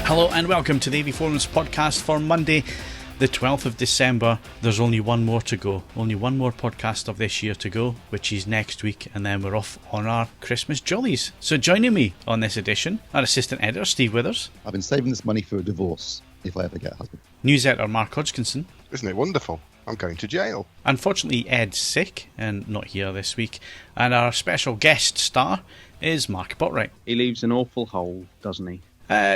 Hello and welcome to the AVForums podcast for Monday, the 12th of December. There's only one more to go. Only one more podcast of this year to go, which is next week, and then we're off on our Christmas jollies. So joining me on this edition, our assistant editor, Steve Withers. I've been saving this money for a divorce, if I ever get a husband. News editor, Mark Hodgkinson. Isn't it wonderful? I'm going to jail. Unfortunately, Ed's sick and not here this week. And our special guest star is Mark Botwright. He leaves an awful hole, doesn't he?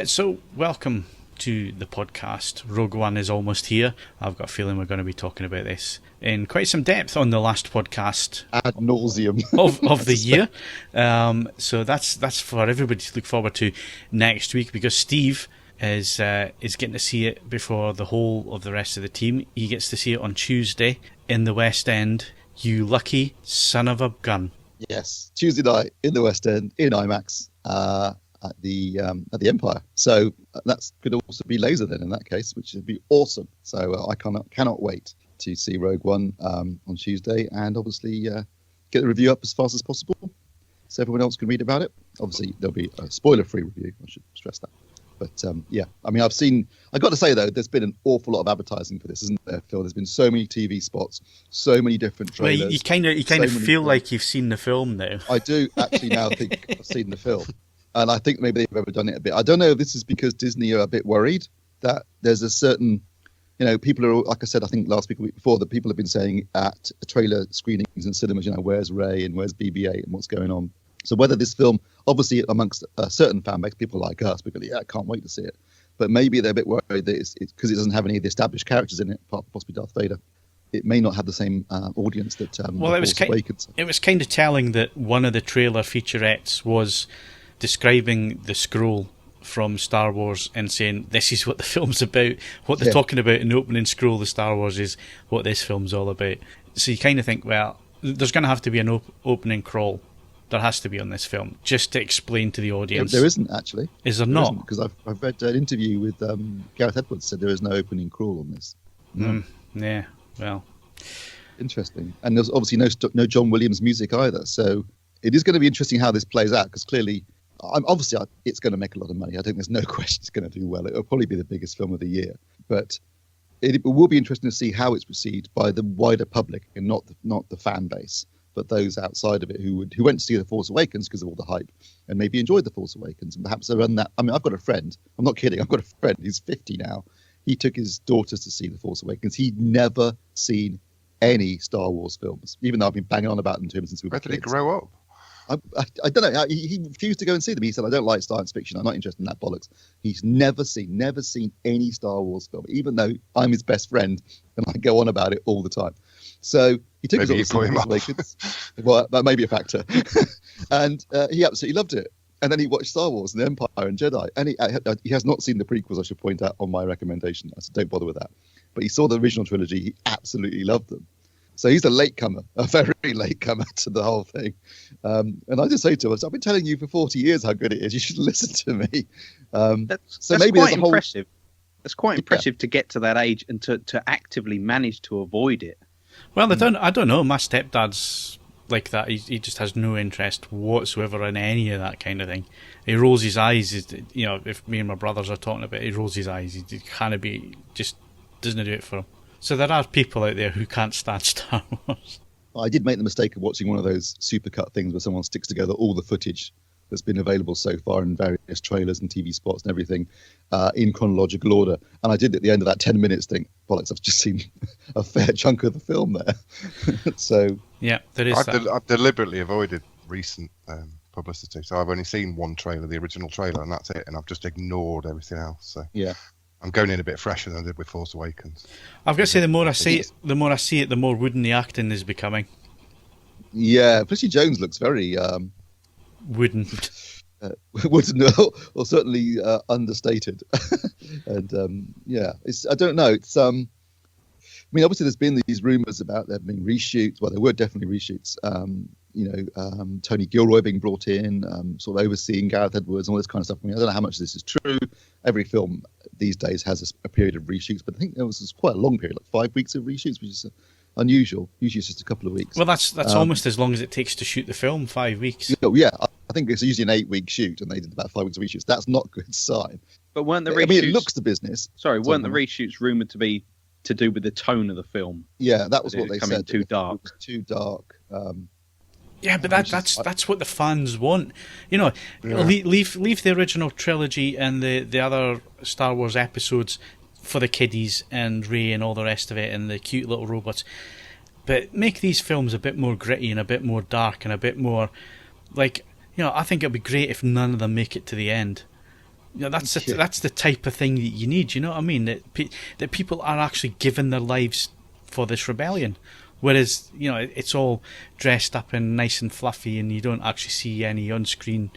So, welcome to the podcast. Rogue One is almost here. I've got a feeling we're going to be talking about this in quite some depth on the last podcast ad nauseum of the year. So that's for everybody to look forward to next week, because Steve is getting to see it before the whole of the rest of the team. He gets to see it on Tuesday in the West End. You lucky son of a gun. Yes, Tuesday night in the West End in IMAX. At the Empire, so that could also be laser then in that case, which would be awesome. So I cannot wait to see Rogue One on Tuesday, and obviously get the review up as fast as possible so everyone else can read about it. Obviously there'll be a spoiler-free review, I should stress that. But yeah, I mean, I've got to say though, there's been an awful lot of advertising for this, isn't there, Phil? There's been so many TV spots, so many different trailers. Well, you kind of feel like you've seen the film now. I do actually now think I've seen the film. And I think maybe they've overdone it a bit. I don't know if this is because Disney are a bit worried that there's a certain, people are, like I said, I think last week or week before, that people have been saying at trailer screenings in cinemas, where's Rey and where's BB-8 and what's going on. So whether this film, obviously amongst a certain fan base, people like us, because I can't wait to see it. But maybe they're a bit worried that it's because it doesn't have any of the established characters in it, apart from possibly Darth Vader. It may not have the same audience that it was kind of telling that one of the trailer featurettes was describing the scroll from Star Wars and saying this is what the film's about. What they're talking about in the opening scroll of Star Wars is what this film's all about. So you kind of think, well, there's going to have to be an opening crawl. There has to be on this film, just to explain to the audience. There isn't, actually. Is there not? Because I've read an interview with Gareth Edwards said there is no opening crawl on this. Yeah, well. Interesting. And there's obviously no John Williams music either. So it is going to be interesting how this plays out, because clearly, it's going to make a lot of money. I think there's no question it's going to do well. It'll probably be the biggest film of the year. But it will be interesting to see how it's received by the wider public, and not the fan base, but those outside of it who went to see The Force Awakens because of all the hype and maybe enjoyed The Force Awakens. And perhaps they run that. I mean, I've got a friend. I'm not kidding. I've got a friend. He's 50 now. He took his daughters to see The Force Awakens. He'd never seen any Star Wars films, even though I've been banging on about them to him since we were kids. Where did he grow up? I don't know. He refused to go and see them. He said, I don't like science fiction. I'm not interested in that bollocks. He's never seen any Star Wars film, even though I'm his best friend and I go on about it all the time. So he took maybe his daughter to Awakens. Well, that may be a factor. And he absolutely loved it. And then he watched Star Wars and the Empire and Jedi. And he has not seen the prequels, I should point out, on my recommendation. I said, don't bother with that. But he saw the original trilogy. He absolutely loved them. So he's a latecomer, a very latecomer to the whole thing. And I just say to us, I've been telling you for 40 years how good it is. You should listen to me. That's quite impressive. That's quite impressive to get to that age and to actively manage to avoid it. Well, I don't know. My stepdad's like that. He just has no interest whatsoever in any of that kind of thing. He rolls his eyes. If me and my brothers are talking about it, he rolls his eyes. He can't be, just doesn't do it for him. So there are people out there who can't stand Star Wars. I did make the mistake of watching one of those supercut things where someone sticks together all the footage that's been available so far in various trailers and TV spots and everything in chronological order. And I did at the end of that 10 minutes think, bollocks, I've just seen a fair chunk of the film there. So yeah, there is I've deliberately avoided recent publicity. So I've only seen one trailer, the original trailer, and that's it. And I've just ignored everything else. So yeah. I'm going in a bit fresher than I did with Force Awakens. I've got to say, the more I see it, the more wooden the acting is becoming. Yeah, Felicity Jones looks very wooden. Wooden, or certainly understated. And yeah, I don't know. It's I mean, obviously, there's been these rumours about there being reshoots. Well, there were definitely reshoots. Tony Gilroy being brought in, sort of overseeing Gareth Edwards and all this kind of stuff. I mean, I don't know how much of this is true. Every film these days has a period of reshoots, but I think there was quite a long period, like 5 weeks of reshoots, which is unusual. Usually it's just a couple of weeks. Well, that's almost as long as it takes to shoot the film, 5 weeks. Yeah, I think it's usually an 8-week shoot, and they did about 5 weeks of reshoots. That's not a good sign. But weren't the I reshoots? mean, it looks the business. Sorry, weren't the reshoots rumored to be to do with the tone of the film? Yeah, that was what they said. Too dark. It was too dark. Yeah, but that's what the fans want. You know, leave the original trilogy and the other Star Wars episodes for the kiddies and Rey and all the rest of it and the cute little robots. But make these films a bit more gritty and a bit more dark and a bit more like, you know, I think it'd be great if none of them make it to the end. You know, that's the type of thing that you need. You know what I mean? That people are actually giving their lives for this rebellion, whereas you know it's all dressed up and nice and fluffy, and you don't actually see any on-screen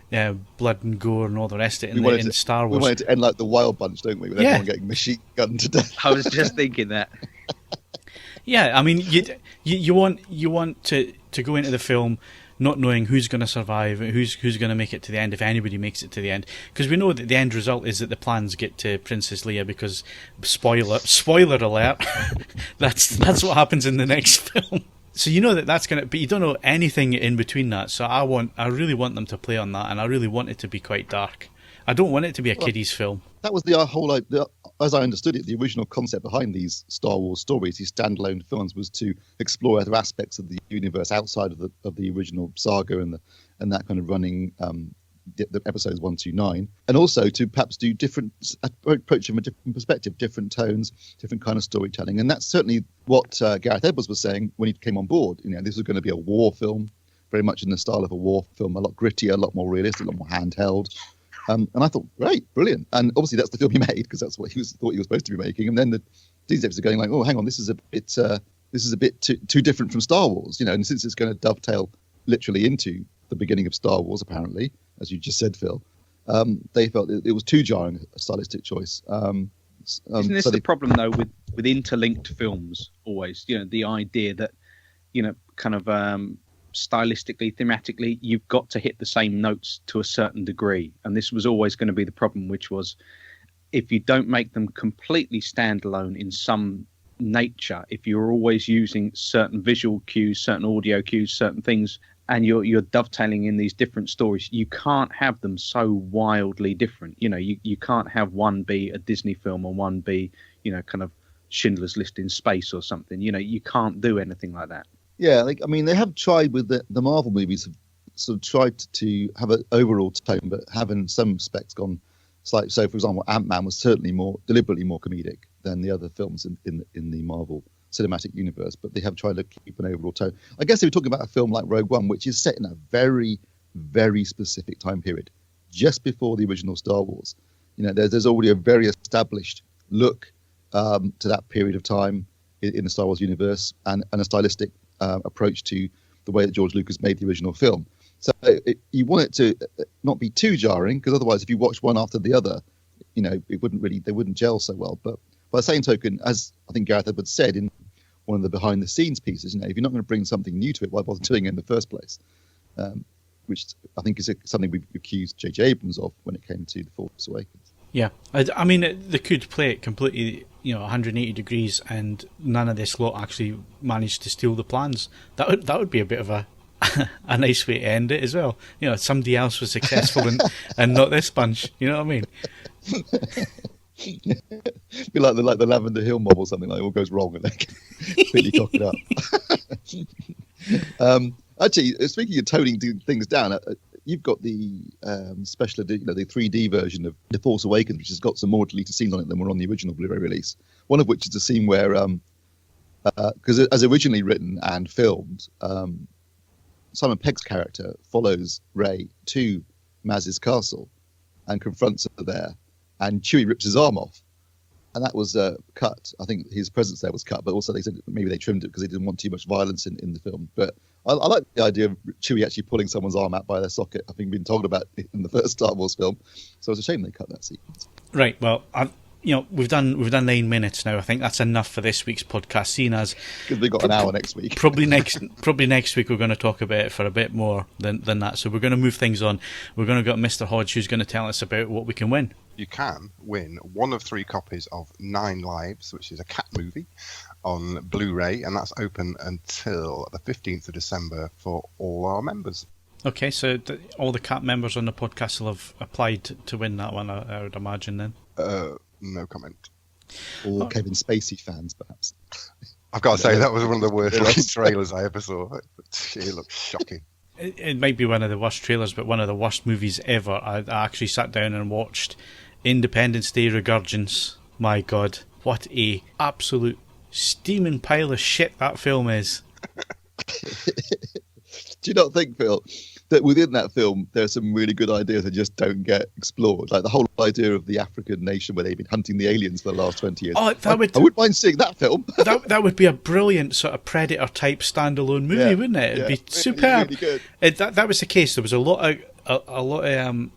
blood and gore and all the rest of it in Star Wars. We wanted to end like the Wild Bunch, don't we? With everyone getting machine gunned to death. I was just thinking that. Yeah, I mean, you want to go into the film not knowing who's going to survive, who's going to make it to the end, if anybody makes it to the end, because we know that the end result is that the plans get to Princess Leia, because spoiler alert, that's what happens in the next film. So you know that's going to, but you don't know anything in between that. So I really want them to play on that, and I really want it to be quite dark. I don't want it to be a kiddies film. That was the whole, as I understood it, the original concept behind these Star Wars stories, these standalone films, was to explore other aspects of the universe outside of the original saga and that kind of running the episodes 1 to 9, and also to perhaps do different approach from a different perspective, different tones, different kind of storytelling. And that's certainly what Gareth Edwards was saying when he came on board. You know, this was going to be a war film, very much in the style of a war film, a lot grittier, a lot more realistic, a lot more handheld. And I thought, great, brilliant. And obviously that's the film he made, because that's what thought he was supposed to be making. And then the episodes are going like, oh, hang on, this is a bit too different from Star Wars, you know. And since it's going to dovetail literally into the beginning of Star Wars, apparently, as you just said, Phil, they felt it was too jarring a stylistic choice. Isn't this the problem though with interlinked films? Always, you know, the idea that, you know, kind of stylistically, thematically, you've got to hit the same notes to a certain degree, and this was always going to be the problem, which was if you don't make them completely standalone in some nature, if you're always using certain visual cues, certain audio cues, certain things, and you're dovetailing in these different stories, you can't have them so wildly different. You know, you can't have one be a Disney film and one be, you know, kind of Schindler's List in space or something. You know, you can't do anything like that. Yeah, I mean, they have tried with the Marvel movies, have sort of tried to have an overall tone, but have in some respects gone slightly. So, for example, Ant-Man was certainly deliberately more comedic than the other films in the Marvel cinematic universe, but they have tried to keep an overall tone. I guess they were talking about a film like Rogue One, which is set in a very, very specific time period, just before the original Star Wars. You know, there's already a very established look to that period of time in the Star Wars universe, and a stylistic approach to the way that George Lucas made the original film. So you want it to not be too jarring, because otherwise, if you watch one after the other, you know, they wouldn't gel so well. But by the same token, as I think Gareth Edwards said in one of the behind the scenes pieces, you know, if you're not going to bring something new to it, why bother doing it in the first place? Which I think is something we've accused J.J. Abrams of when it came to The Force Awakens. Yeah, I mean, they could play it completely, you know, 180 degrees, and none of this lot actually managed to steal the plans. That would be a bit of a nice way to end it as well. You know, somebody else was successful and not this bunch. You know what I mean? Be like the Lavender Hill mob or something, like it all goes wrong and they completely cock it up. Actually, speaking of toning things down, you've got the special, the 3D version of The Force Awakens, which has got some more deleted scenes on it than were on the original Blu-ray release. One of which is a scene where, because as originally written and filmed, Simon Pegg's character follows Rey to Maz's castle and confronts her there, and Chewie rips his arm off. And that was cut. I think his presence there was cut, but also they said maybe they trimmed it because they didn't want too much violence in the film. But I like the idea of Chewie actually pulling someone's arm out by their socket, having been told about it in the first Star Wars film. So it's a shame they cut that sequence. Right. Well, we've done 9 minutes now. I think that's enough for this week's podcast. Seeing as because we got an hour next week. Probably next week we're going to talk about it for a bit more than that. So we're going to move things on. We're going to get Mr. Hodge, who's going to tell us about what we can win. You can win one of 3 copies of 9 Lives, which is a cat movie, on Blu-ray, and that's open until the 15th of December for all our members. Okay, so all the CAP members on the podcast will have applied to win that one, I would imagine, then. No comment. Or Kevin Spacey fans, perhaps. I've got to say, that was one of the worst looking trailers I ever saw. It looked shocking. It might be one of the worst trailers, but one of the worst movies ever. I actually sat down and watched Independence Day Regurgence. My God, what a absolute steaming pile of shit that film is. Do you not think, Phil, that within that film there are some really good ideas that just don't get explored? Like the whole idea of the African nation where they've been hunting the aliens for the last 20 years. Oh, I wouldn't mind seeing that film. that would be a brilliant sort of Predator-type standalone movie, wouldn't it? It'd be superb. Really good. That was the case. There was a lot of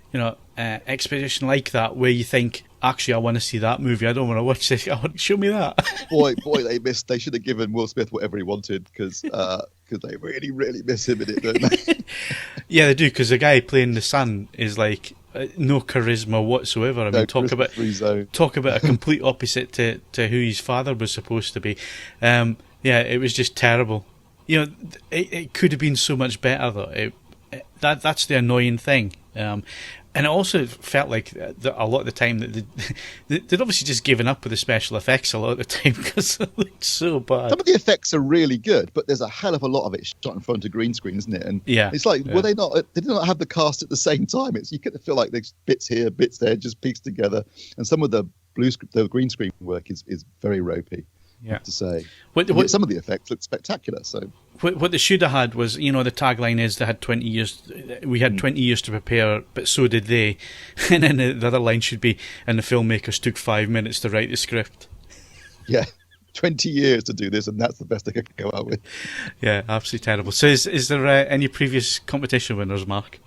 exposition like that where you think, actually, I want to see that movie. I don't want to watch this. Show me that. boy, they should have given Will Smith whatever he wanted because they really, really miss him in it, don't they? Yeah, they do, because the guy playing the son is like no charisma whatsoever. I mean, talk about a complete opposite to who his father was supposed to be. It was just terrible. You know, it could have been so much better though. That's the annoying thing. And it also felt like a lot of the time that they'd obviously just given up with the special effects a lot of the time because it looked so bad. Some of the effects are really good, but there's a hell of a lot of it shot in front of green screen, isn't it? And it's like, were they not? They did not have the cast at the same time. You get to feel like there's bits here, bits there, just pieced together. And some of the green screen work is very ropey. I have to say. Some of the effects look spectacular. So what they should have had was, the tagline is they had 20 years. We had 20 years to prepare, but so did they. And then the other line should be, and the filmmakers took 5 minutes to write the script. Yeah, 20 years to do this, and that's the best they could go out with. Yeah, absolutely terrible. So is there any previous competition winners, Mark?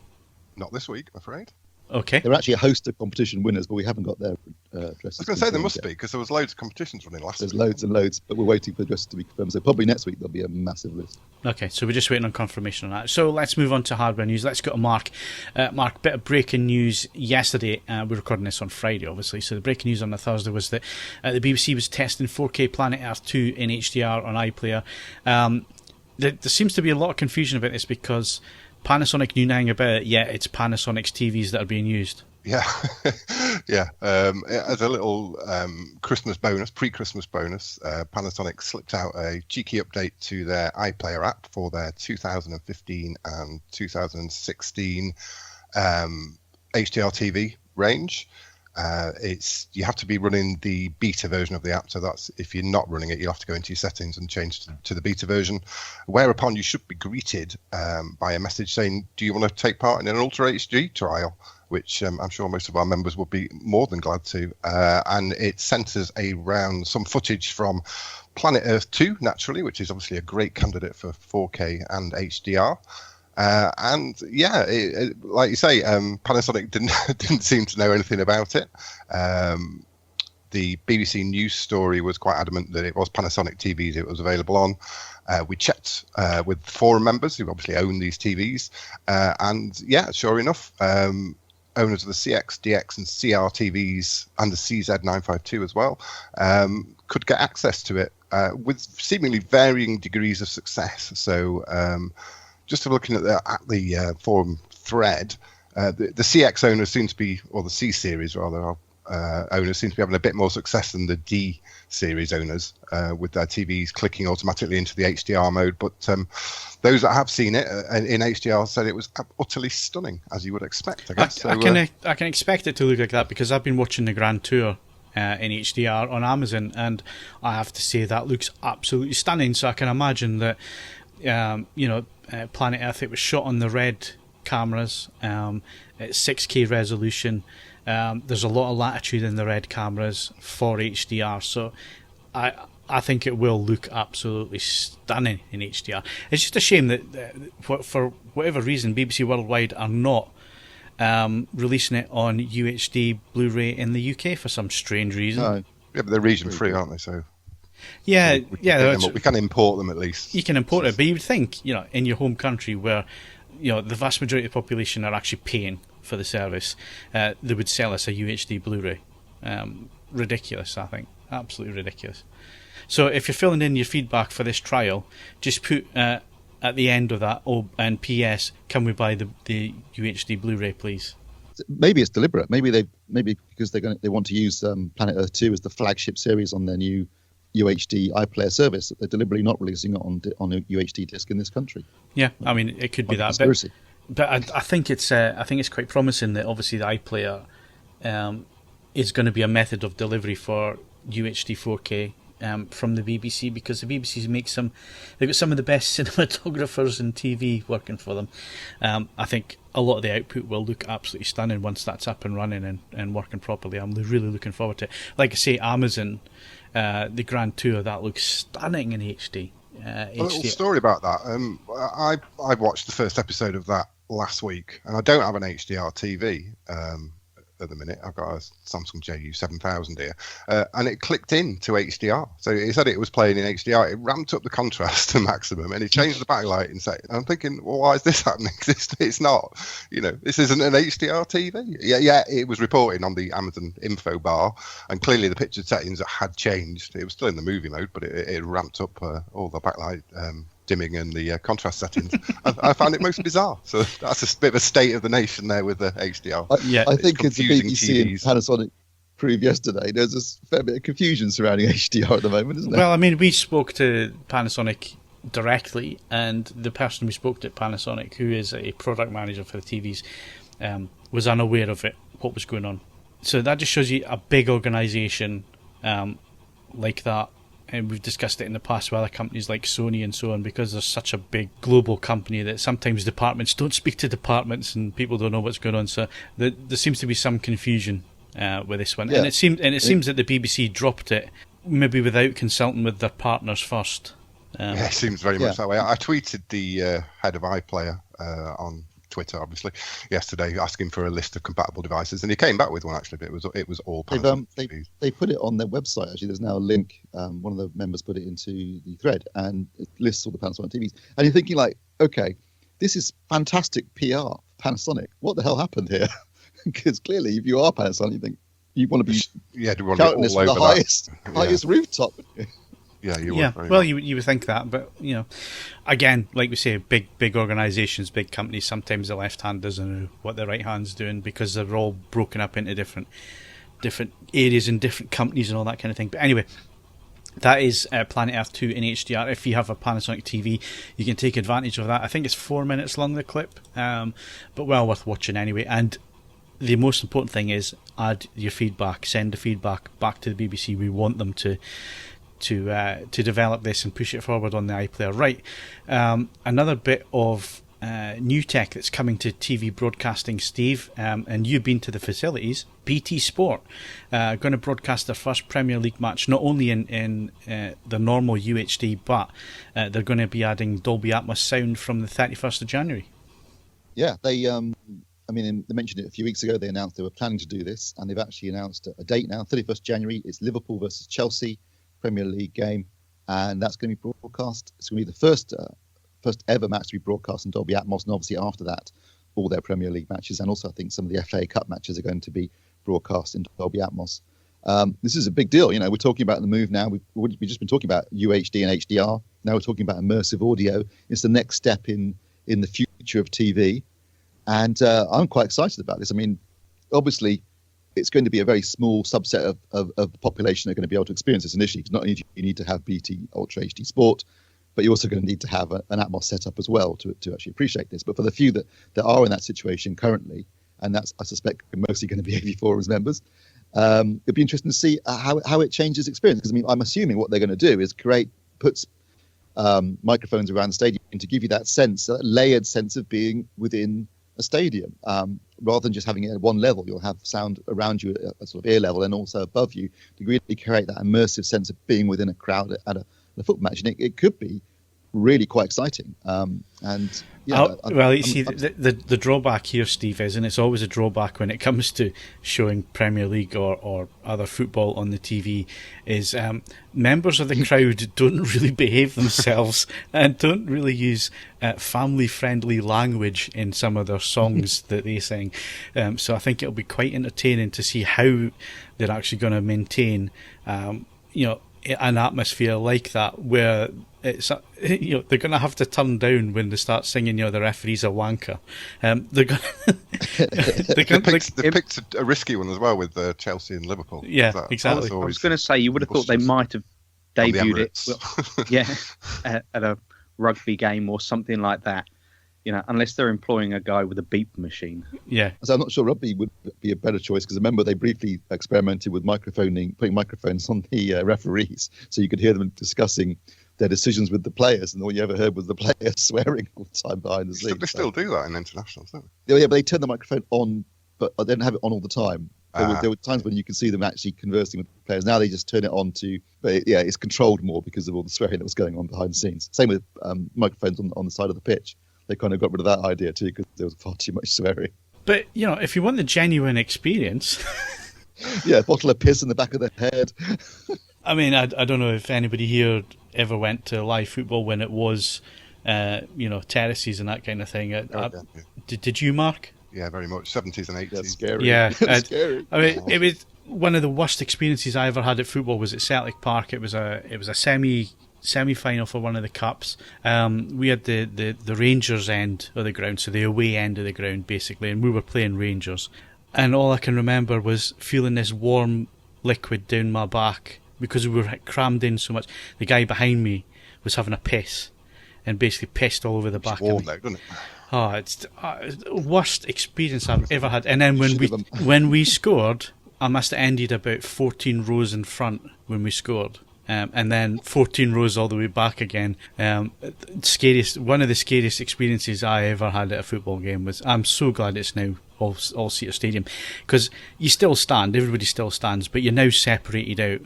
Not this week, I'm afraid. Okay. There are actually a host of competition winners, but we haven't got their addresses. I was going to say there must be, because there was loads of competitions running last week. There's loads and loads, but we're waiting for the addresses to be confirmed. So probably next week there'll be a massive list. Okay, so we're just waiting on confirmation on that. So let's move on to hardware news. Let's go to Mark. Mark, bit of breaking news yesterday. We're recording this on Friday, obviously. So the breaking news on the Thursday was that the BBC was testing 4K Planet Earth 2 in HDR on iPlayer. There seems to be a lot of confusion about this because Panasonic knew nothing about it, yet it's Panasonic's TVs that are being used. Yeah, yeah. As a little Christmas bonus, pre-Christmas bonus, Panasonic slipped out a cheeky update to their iPlayer app for their 2015 and 2016 HDR TV range. You have to be running the beta version of the app, so that's if you're not running it, you'll have to go into your settings and change to the beta version, whereupon you should be greeted by a message saying, do you want to take part in an Ultra HD trial, which I'm sure most of our members would be more than glad to. And it centres around some footage from Planet Earth 2, naturally, which is obviously a great candidate for 4K and HDR. And yeah, like you say, Panasonic didn't seem to know anything about it. The BBC News story was quite adamant that it was Panasonic TVs it was available on. We checked with forum members who obviously own these TVs, and yeah, sure enough, owners of the CX, DX, and CR TVs and the CZ952 as well could get access to it with seemingly varying degrees of success. So. Just looking at the forum thread, the CX owners seem to be, or the C series rather, owners seem to be having a bit more success than the D series owners with their TVs clicking automatically into the HDR mode. But those that have seen it in HDR said it was utterly stunning, as you would expect, I guess. I can expect it to look like that because I've been watching the Grand Tour in HDR on Amazon, and I have to say that looks absolutely stunning. So I can imagine that, Planet Earth, it was shot on the red cameras at 6K resolution. There's a lot of latitude in the red cameras for HDR, so I think it will look absolutely stunning in HDR. It's just a shame that for whatever reason BBC Worldwide are not releasing it on UHD Blu-ray in the UK for some strange reason. No. Yeah, but they're region free, aren't they? So yeah, we can import them at least. You can import it, but you would think, in your home country where, the vast majority of the population are actually paying for the service, they would sell us a UHD Blu-ray. Ridiculous, I think. Absolutely ridiculous. So if you're filling in your feedback for this trial, just put at the end of that, oh, and P.S. Can we buy the UHD Blu-ray, please? Maybe it's deliberate. Maybe because they want to use Planet Earth 2 as the flagship series on their new UHD iPlayer service. They're deliberately not releasing it on a UHD disc in this country. Yeah, I mean, it could be that. But I think it's quite promising that obviously the iPlayer is going to be a method of delivery for UHD 4K from the BBC, because the BBC they've got some of the best cinematographers in TV working for them. I think a lot of the output will look absolutely stunning once that's up and running and working properly. I'm really looking forward to it. Like I say, Amazon, the Grand Tour, that looks stunning in HD. A little story about that. I watched the first episode of that last week, and I don't have an HDR TV at the minute. I've got a Samsung JU7000 here, and it clicked in to HDR. So it said it was playing in HDR. It ramped up the contrast to maximum, and it changed the backlight. And I'm thinking, well, why is this happening? It's not, this isn't an HDR TV. Yeah, it was reporting on the Amazon info bar, and clearly the picture settings had changed. It was still in the movie mode, but it ramped up all the backlight dimming and the contrast settings. I found it most bizarre. So that's a bit of a state of the nation there with the HDR. I think it's the BBC and Panasonic proved yesterday. There's a fair bit of confusion surrounding HDR at the moment, isn't there? Well, I mean, we spoke to Panasonic directly, and the person we spoke to at Panasonic, who is a product manager for the TVs, was unaware of what was going on. So that just shows you a big organisation like that. And we've discussed it in the past with other companies like Sony and so on, because there's such a big global company that sometimes departments don't speak to departments and people don't know what's going on. So there seems to be some confusion with this one. Yeah. And it seems that the BBC dropped it maybe without consulting with their partners first. Yeah, it seems very much that way. I tweeted the head of iPlayer on Twitter, obviously, yesterday, asking for a list of compatible devices, and he came back with one actually. But it was all Panasonic. They put it on their website. Actually, there's now a link. One of the members put it into the thread, and it lists all the Panasonic TVs. And you're thinking, like, okay, this is fantastic PR, Panasonic. What the hell happened here? Because clearly, if you are Panasonic, you think you want to be shouting this from the highest rooftop. Yeah, you would. Well, you would think that, but again, like we say, big organisations, big companies. Sometimes the left hand doesn't know what the right hand's doing because they're all broken up into different areas and different companies and all that kind of thing. But anyway, that is Planet Earth 2 in HDR. If you have a Panasonic TV, you can take advantage of that. I think it's 4 minutes long, the clip, but well worth watching anyway. And the most important thing is add your feedback, send the feedback back to the BBC. We want them to develop this and push it forward on the iPlayer. Right, another bit of new tech that's coming to TV broadcasting, Steve, and you've been to the facilities. BT Sport going to broadcast their first Premier League match, not only in the normal UHD, but they're going to be adding Dolby Atmos sound from the 31st of January. Yeah, they mentioned it a few weeks ago. They announced they were planning to do this, and they've actually announced a date now, 31st January. It's Liverpool versus Chelsea Premier League game, and that's going to be broadcast. It's going to be the first ever match to be broadcast in Dolby Atmos, and obviously after that, all their Premier League matches, and also I think some of the FA Cup matches are going to be broadcast in Dolby Atmos. This is a big deal. We're talking about the move now. We've just been talking about UHD and HDR. Now we're talking about immersive audio. It's the next step in the future of TV, and I'm quite excited about this. I mean, obviously, it's going to be a very small subset of the population that are going to be able to experience this initially, because not only do you need to have BT Ultra HD Sport, but you're also going to need to have an Atmos setup as well to actually appreciate this. But for the few that are in that situation currently, and that's, I suspect, mostly going to be AVForums members, it'd be interesting to see how it changes experience. Because, I mean, I'm assuming what they're going to do is puts microphones around the stadium to give you that sense, that layered sense of being within a stadium, rather than just having it at one level. You'll have sound around you at a sort of ear level and also above you to really create that immersive sense of being within a crowd at a football match. And it could be really quite exciting. The drawback here, Steve, is, and it's always a drawback when it comes to showing Premier League or other football on the TV, is members of the crowd don't really behave themselves and don't really use family-friendly language in some of their songs that they sing. So I think it'll be quite entertaining to see how they're actually going to maintain, an atmosphere like that where it's they're going to have to turn down when they start singing the referee's a wanker. They're going they picked a risky one as well with Chelsea and Liverpool. Yeah, exactly. I was going to say, you would have thought they might have debuted it at a rugby game or something like that. Unless they're employing a guy with a beep machine. Yeah. So I'm not sure rugby would be a better choice, because remember they briefly experimented with putting microphones on the referees, so you could hear them discussing their decisions with the players, and all you ever heard was the players swearing all the time behind the scenes. They still do that in internationals, don't they? Yeah, but they turn the microphone on, but they don't have it on all the time. There were times when you could see them actually conversing with players. Now they just turn it on it's controlled more because of all the swearing that was going on behind the scenes. Same with microphones on the side of the pitch. They kind of got rid of that idea too because there was far too much swearing. But, if you want the genuine experience... Yeah, a bottle of piss in the back of their head. I mean, I don't know if anybody here ever went to live football when it was, terraces and that kind of thing. Did you, Mark? Yeah, very much. 70s and 80s. That's scary. Yeah. That's scary. I mean, it was one of the worst experiences I ever had at football was at Celtic Park. It was a semi-final for one of the cups. We had the Rangers end of the ground, so the away end of the ground basically, and we were playing Rangers. And all I can remember was feeling this warm liquid down my back because we were crammed in so much. The guy behind me was having a piss and basically pissed all over the back of me. Now, doesn't it? Oh, it's the worst experience I've ever had. And then when we scored, I must have ended about 14 rows in front when we scored. And then 14 rows all the way back again. One of the scariest experiences I ever had at a football game was. I'm so glad it's now all-seater stadium, because you still stand, everybody still stands, but you're now separated out,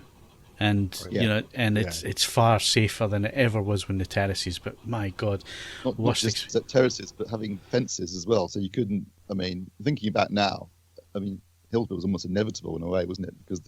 and it's far safer than it ever was when the terraces. But my God, not just at terraces, but having fences as well. So you couldn't. I mean, thinking about now, I mean, Hillsborough was almost inevitable in a way, wasn't it? Because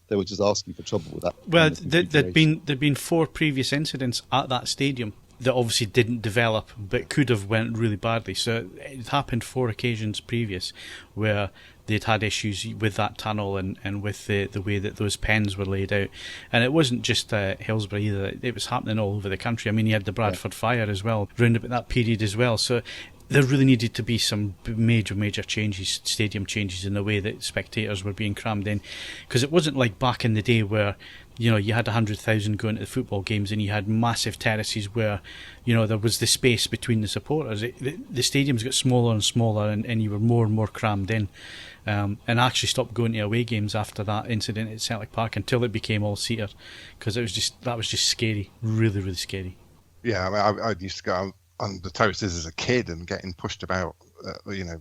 they were just asking for trouble with that. Well, there'd been 4 previous incidents at that stadium that obviously didn't develop, but could have went really badly. So it happened 4 occasions previous where they'd had issues with that tunnel and with the way that those pens were laid out. And it wasn't just Hillsborough either; it was happening all over the country. I mean, you had the Bradford Fire as well, round about that period as well. So there really needed to be some major changes, stadium changes in the way that spectators were being crammed in, because it wasn't like back in the day where you had 100,000 going to the football games and you had massive terraces where there was the space between the supporters. The stadiums got smaller and smaller, and you were more and more crammed in. And I actually stopped going to away games after that incident at Celtic Park until it became all-seater, because that was just scary, really, really scary. Yeah, I mean, I used to go on the terraces as a kid and getting pushed about,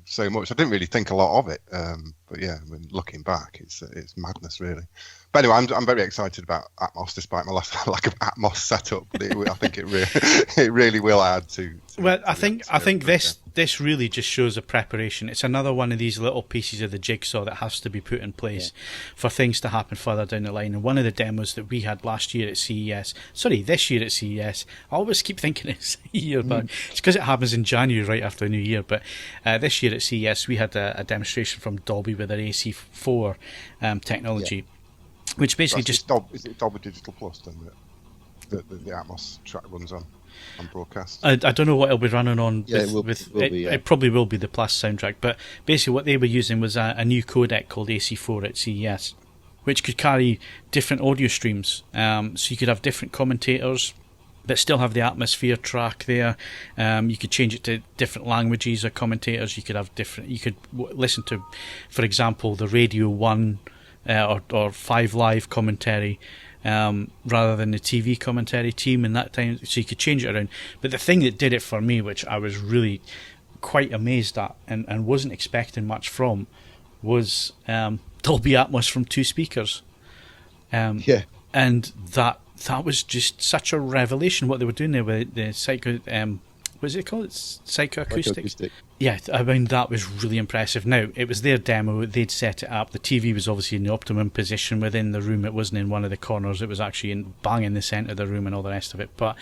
so much. I didn't really think a lot of it, but yeah, I mean, looking back, it's madness, really. But anyway, I'm very excited about Atmos, despite my lack of Atmos setup. But I think it really will add to. Well, I think this really just shows a preparation. It's another one of these little pieces of the jigsaw that has to be put in place for things to happen further down the line. And one of the demos that we had this year at CES, I always keep thinking it's a year back. It's because it happens in January right after the New Year. But this year at CES, we had a demonstration from Dolby with their AC4 technology. Yeah. Which basically is it Dolby Digital Plus then the Atmos track runs on broadcast? I don't know what it'll be running on. It probably will be the Plus soundtrack, but basically what they were using was a new codec called AC4 at CES, which could carry different audio streams. So you could have different commentators, but still have the atmosphere track there. You could change it to different languages or commentators. You could have different. You could listen to, for example, the Radio 1 or 5 Live commentary rather than the TV commentary team in that time. So you could change it around. But the thing that did it for me, which I was really quite amazed at and wasn't expecting much from, was Dolby Atmos from 2 speakers. And that was just such a revelation what they were doing there with the what is it called? It's psychoacoustic. Yeah, I mean, that was really impressive. Now, it was their demo, they'd set it up. The TV was obviously in the optimum position within the room. It wasn't in one of the corners. It was actually bang in the centre of the room and all the rest of it. But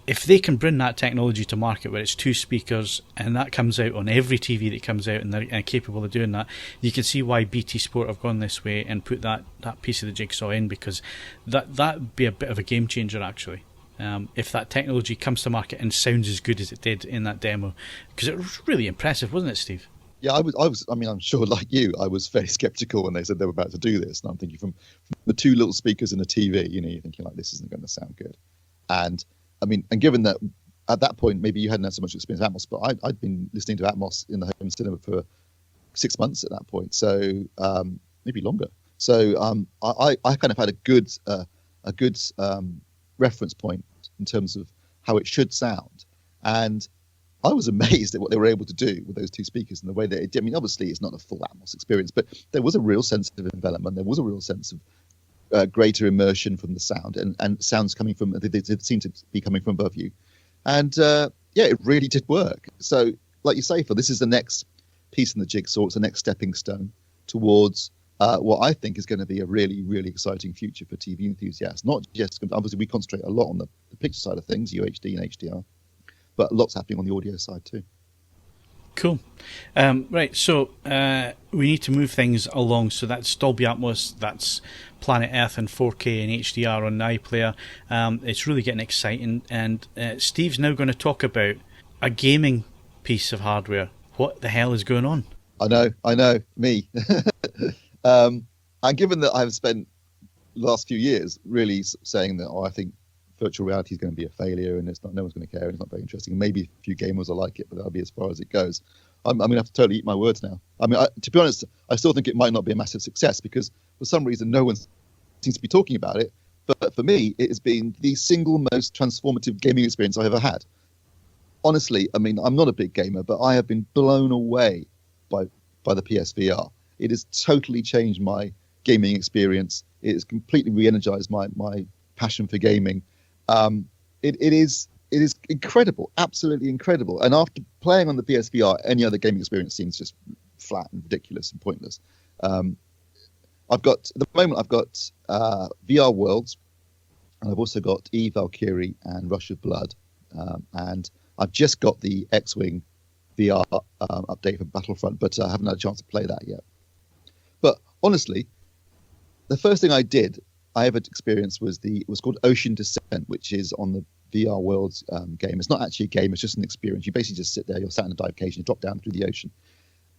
if they can bring that technology to market where it's 2 speakers and that comes out on every TV that comes out and they're capable of doing that, you can see why BT Sport have gone this way and put that piece of the jigsaw in, because that'd be a bit of a game changer actually. If that technology comes to market and sounds as good as it did in that demo, because it was really impressive, wasn't it, Steve? Yeah, I was. I mean, I'm sure, like you, I was very skeptical when they said they were about to do this. And I'm thinking, from the 2 little speakers and a TV, you're thinking like, this isn't going to sound good. And I mean, and given that at that point maybe you hadn't had so much experience with Atmos, but I'd been listening to Atmos in the home cinema for 6 months at that point, so maybe longer. So I kind of had a good reference point in terms of how it should sound, and I was amazed at what they were able to do with those 2 speakers and the way that it did. I mean, obviously it's not a full Atmos experience, but there was a real sense of envelopment. There was a real sense of greater immersion from the sound, and sounds coming from, they seem to be coming from above you. And it really did work. So like you say, Phil, this is the next piece in the jigsaw. It's the next stepping stone towards what I think is going to be a really, really exciting future for TV enthusiasts. Not just, obviously we concentrate a lot on the picture side of things, UHD and HDR, but lots happening on the audio side too. Cool. Right, so we need to move things along. So that's Dolby Atmos, that's Planet Earth and 4K and HDR on the iPlayer. It's really getting exciting. And Steve's now going to talk about a gaming piece of hardware. What the hell is going on? I know, me. And given that I've spent the last few years really saying that, I think virtual reality is going to be a failure and no one's going to care and it's not very interesting, and maybe a few gamers will like it, but that'll be as far as it goes. I'm going to have to totally eat my words now. I mean, to be honest, I still think it might not be a massive success because for some reason no one seems to be talking about it, but for me it has been the single most transformative gaming experience I've ever had. Honestly, I mean, I'm not a big gamer, but I have been blown away by the PSVR. It has totally changed my gaming experience. It has completely re-energized my passion for gaming. It is incredible, absolutely incredible. And after playing on the PSVR, any other gaming experience seems just flat and ridiculous and pointless. I've got VR Worlds, and I've also got Valkyrie and Rush of Blood, and I've just got the X-Wing VR update for Battlefront, but I haven't had a chance to play that yet. But honestly, the first thing I ever experienced was called Ocean Descent, which is on the VR Worlds game. It's not actually a game; it's just an experience. You basically just sit there, you're sat in a dive cage, and you drop down through the ocean.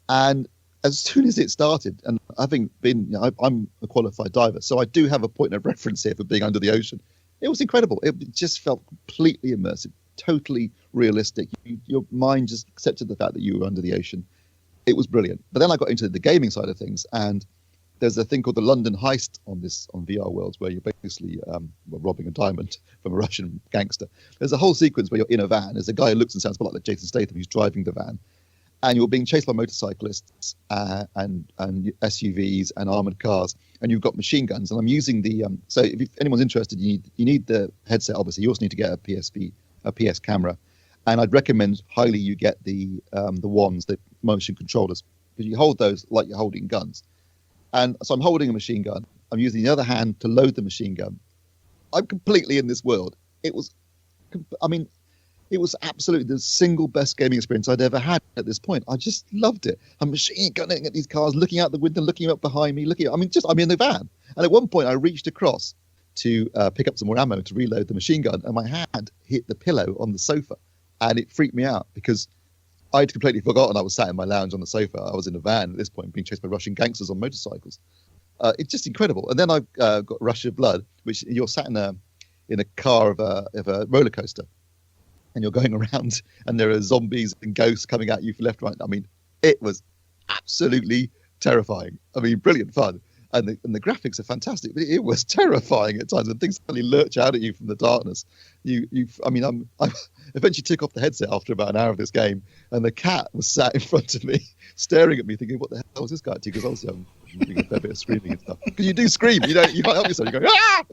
And as soon as it started, and having been, I'm a qualified diver, so I do have a point of reference here for being under the ocean. It was incredible. It just felt completely immersive, totally realistic. Your mind just accepted the fact that you were under the ocean. It was brilliant. But then I got into the gaming side of things, and there's a thing called the London Heist on VR Worlds, where you're basically robbing a diamond from a Russian gangster. There's a whole sequence where you're in a van. There's a guy who looks and sounds a lot like Jason Statham who's driving the van, and you're being chased by motorcyclists and SUVs and armored cars, and you've got machine guns. And I'm using the so if anyone's interested, you need the headset. Obviously, you also need to get a PS camera, and I'd recommend highly you get the wands, the motion controllers, because you hold those like you're holding guns. And so I'm holding a machine gun. I'm using the other hand to load the machine gun. I'm completely in this world. It was absolutely the single best gaming experience I'd ever had at this point. I just loved it. I'm machine gunning at these cars, looking out the window, looking up behind me, I'm in the van. And at one point I reached across to pick up some more ammo to reload the machine gun, and my hand hit the pillow on the sofa, and it freaked me out because I'd completely forgotten I was sat in my lounge on the sofa. I was in a van at this point, being chased by Russian gangsters on motorcycles. It's just incredible. And then I've got Rush of Blood, which you're sat in a car of a roller coaster, and you're going around, and there are zombies and ghosts coming at you from left, right. I mean, it was absolutely terrifying. I mean, brilliant fun. And the graphics are fantastic, but it was terrifying at times. And things suddenly lurch out at you from the darkness. I eventually took off the headset after about an hour of this game, and the cat was sat in front of me, staring at me, thinking, "What the hell is this guy up to?" Because obviously I'm doing a fair bit of screaming and stuff. Because you do scream, you can't help yourself. You go, "Ah!"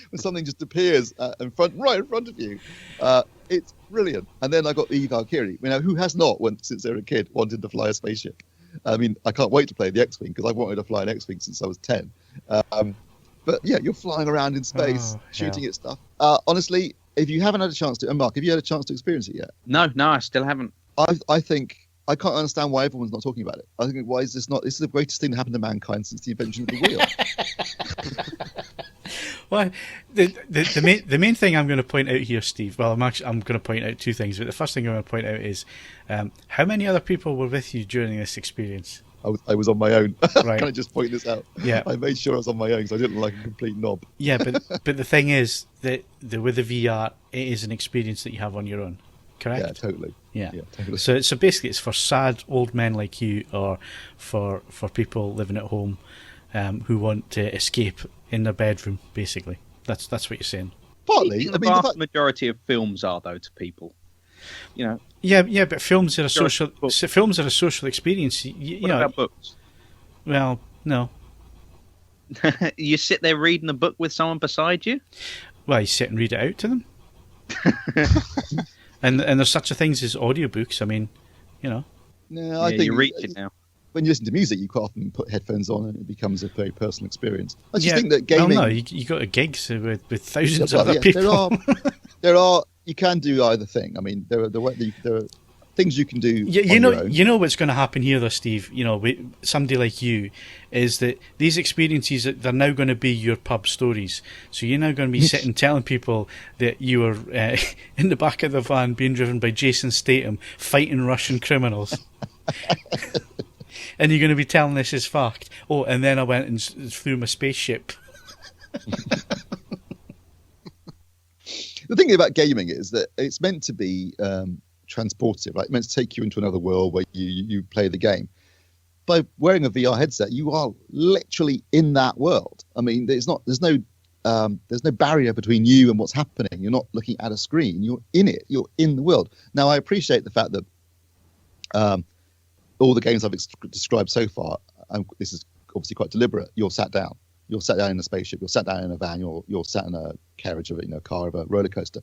when something just appears right in front of you. It's brilliant. And then I got the Valkyrie. Who has not, since they were a kid, wanted to fly a spaceship? I mean, I can't wait to play the X-Wing because I've wanted to fly an X-Wing since I was 10. But yeah, you're flying around in space, shooting at stuff. Honestly, if you haven't had a chance to, and Mark, have you had a chance to experience it yet? No, I still haven't. I think I can't understand why everyone's not talking about it. I think why is this not? This is the greatest thing that happened to mankind since the invention of the wheel. Well, the main thing I'm going to point out here, Steve. Well, I'm going to point out two things, but the first thing I'm going to point out is how many other people were with you during this experience? I was on my own. Right. Can I just point this out? Yeah. I made sure I was on my own because I didn't like a complete knob. Yeah, but the thing is that with the VR, it is an experience that you have on your own. Correct? Yeah, totally. Yeah. Totally. So basically, it's for sad old men like you, or for people living at home who want to escape in their bedroom. Basically, that's what you're saying. Partly, the vast majority of films are though to people. You know. Yeah, but films are a social experience. You know, about books? Well, no. You sit there reading a book with someone beside you? Well, you sit and read it out to them. and there's such a things as audiobooks. I mean, you know. No, I think you reach it now. When you listen to music, you quite often put headphones on, and it becomes a very personal experience. I just think that gaming. Well, no, you go to gigs with thousands of other people. There are. You can do either thing. I mean, there are things you can do. You know what's going to happen here, though, Steve. You know, somebody like you, is that these experiences, they're now going to be your pub stories. So you're now going to be sitting telling people that you were in the back of the van being driven by Jason Statham fighting Russian criminals. And you're going to be telling this as fact. Oh, and then I went and flew my spaceship. The thing about gaming is that it's meant to be transportive, right? It's meant to take you into another world where you play the game. By wearing a VR headset, you are literally in that world. I mean, there's no barrier between you and what's happening. You're not looking at a screen. You're in it. You're in the world. Now, I appreciate the fact that all the games I've described so far, this is obviously quite deliberate. You're sat down. You're sat down in a spaceship. You're sat down in a van. You're sat in a carriage of a car of a roller coaster.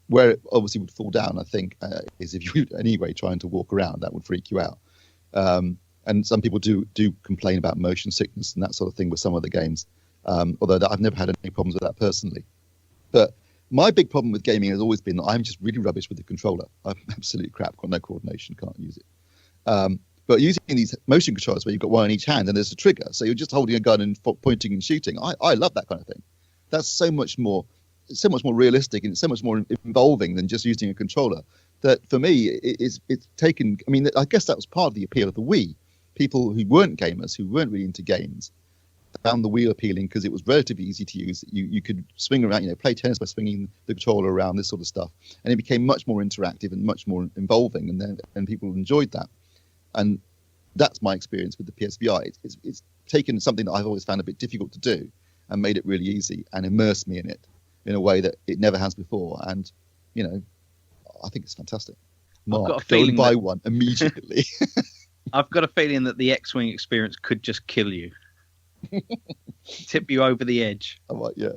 Where it obviously would fall down, I think, is if you anyway trying to walk around, that would freak you out. And some people do complain about motion sickness and that sort of thing with some of the games. Although I've never had any problems with that personally. But my big problem with gaming has always been that I'm just really rubbish with the controller. I'm absolute crap. Got no coordination. Can't use it. But using these motion controllers where you've got one in each hand and there's a trigger, so you're just holding a gun and pointing and shooting. I love that kind of thing. That's so much more realistic and it's so much more involving than just using a controller. That for me, it's taken. I mean, I guess that was part of the appeal of the Wii. People who weren't gamers, who weren't really into games, found the Wii appealing because it was relatively easy to use. You could swing around, play tennis by swinging the controller around, this sort of stuff, and it became much more interactive and much more involving, and people enjoyed that. And that's my experience with the PSVR. It's taken something that I've always found a bit difficult to do and made it really easy and immersed me in it in a way that it never has before. And, I think it's fantastic. Mark, I've got a feeling buy one immediately. I've got a feeling that the X-Wing experience could just kill you. Tip you over the edge. I might, yeah.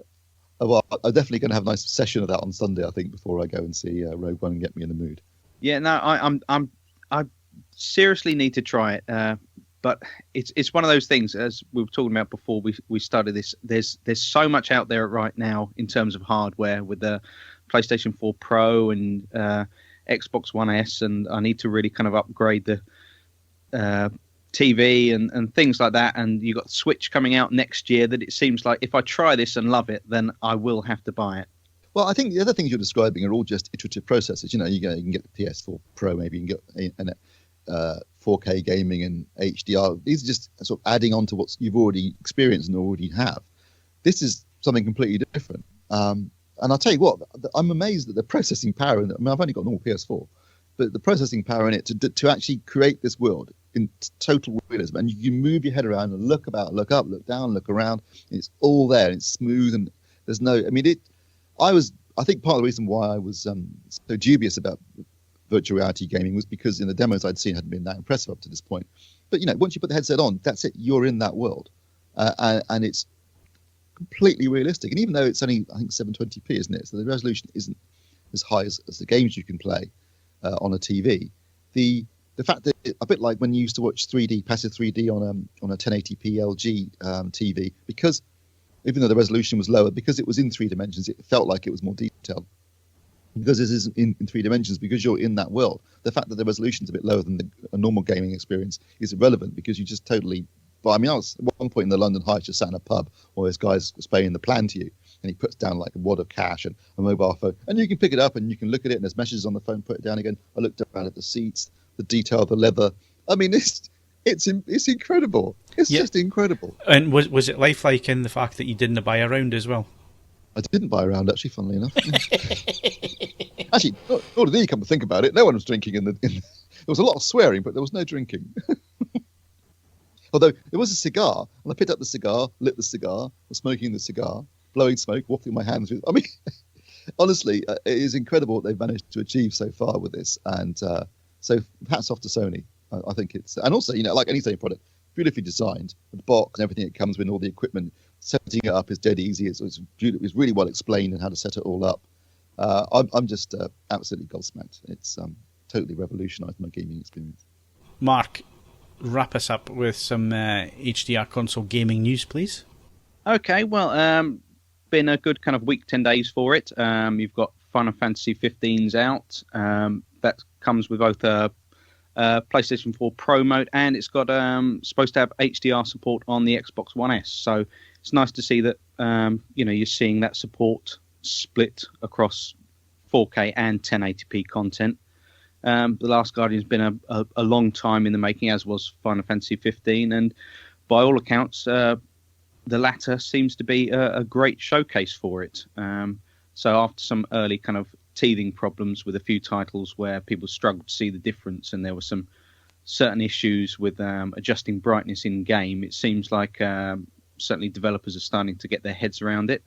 Well, I'm definitely going to have a nice session of that on Sunday, I think, before I go and see Rogue One and get me in the mood. Yeah, no, I seriously need to try it, but it's one of those things, as we were talking about before we started this. There's so much out there right now in terms of hardware with the PlayStation 4 Pro and Xbox One S, and I need to really kind of upgrade the TV and things like that. And you got Switch coming out next year. That it seems like if I try this and love it, then I will have to buy it. Well, I think the other things you're describing are all just iterative processes. You can get the PS4 Pro, maybe you can get 4K gaming and HDR. These are just sort of adding on to what you've already experienced and already have. This is something completely different. And I'll tell you what, I'm amazed at the processing power. I've only got normal PS4, but the processing power in it to actually create this world in total realism. And you can move your head around and look about, look up, look down, look around. It's all there. It's smooth, and there's no. I mean, I think part of the reason why I was so dubious about virtual reality gaming was because in the demos I'd seen hadn't been that impressive up to this point. But once you put the headset on, that's it. You're in that world, and it's completely realistic. And even though it's only, I think, 720p, isn't it? So the resolution isn't as high as the games you can play on a TV. The fact that a bit like when you used to watch 3D, passive 3D on a 1080p LG TV, because even though the resolution was lower, because it was in 3 dimensions, it felt like it was more detailed. because this is in 3 dimensions, because you're in that world. The fact that the resolution's a bit lower than a normal gaming experience is irrelevant, because you just totally. But I mean, I was at one point in the London Heights, just sat in a pub while this guy's explaining the plan to you, and he puts down like a wad of cash and a mobile phone, and you can pick it up and you can look at it, and there's messages on the phone, put it down again. I looked around at the seats, the detail of the leather. I mean, it's incredible. It's just incredible. And was it lifelike in the fact that you didn't buy a round as well? I didn't buy a round, actually, funnily enough. Actually, nor did he, come to think about it. No one was drinking there was a lot of swearing, but there was no drinking. Although there was a cigar, and I picked up the cigar, lit the cigar, was smoking the cigar, blowing smoke, wafting my hands with. I mean, honestly, it is incredible what they've managed to achieve so far with this. And so hats off to Sony. I think it's, and also, like any Sony product, beautifully designed, the box and everything it comes with, all the equipment, setting it up is dead easy. It's really well explained and how to set it all up. I'm just absolutely gobsmacked. It's totally revolutionised my gaming experience. Mark, wrap us up with some HDR console gaming news, please. Okay, well, been a good kind of week, 10 days for it. You've got Final Fantasy 15's out. That comes with both PlayStation 4 Pro mode, and it's got supposed to have HDR support on the Xbox One S. So it's nice to see that you're seeing that support split across 4K and 1080p content. The Last Guardian's been a long time in the making, as was Final Fantasy 15, and by all accounts, the latter seems to be a great showcase for it. So after some early kind of teething problems with a few titles where people struggled to see the difference, and there were some certain issues with adjusting brightness in game, it seems like certainly developers are starting to get their heads around it.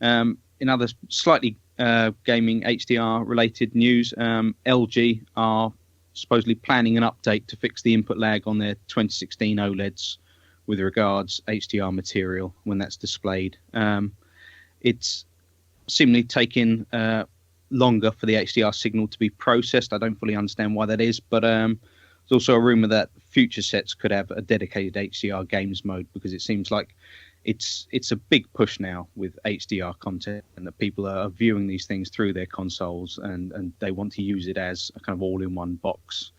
In other slightly gaming HDR related news, LG are supposedly planning an update to fix the input lag on their 2016 OLEDs with regards HDR material when that's displayed. It's seemingly taking longer for the HDR signal to be processed. I don't fully understand why that is, but there's also a rumor that future sets could have a dedicated HDR games mode, because it seems like it's a big push now with HDR content, and that people are viewing these things through their consoles, and they want to use it as a kind of all-in-one box.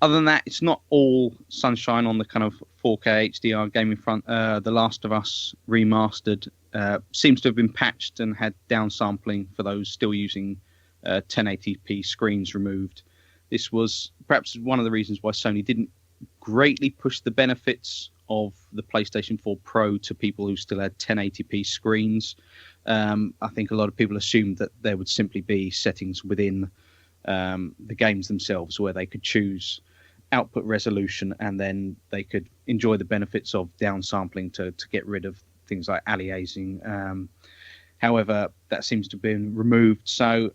Other than that, it's not all sunshine on the kind of 4K HDR gaming front. The Last of Us Remastered seems to have been patched and had downsampling for those still using 1080p screens removed. This was perhaps one of the reasons why Sony didn't greatly push the benefits of the PlayStation 4 Pro to people who still had 1080p screens. I think a lot of people assumed that there would simply be settings within the games themselves where they could choose output resolution, and then they could enjoy the benefits of downsampling to get rid of things like aliasing. However, that seems to have been removed. So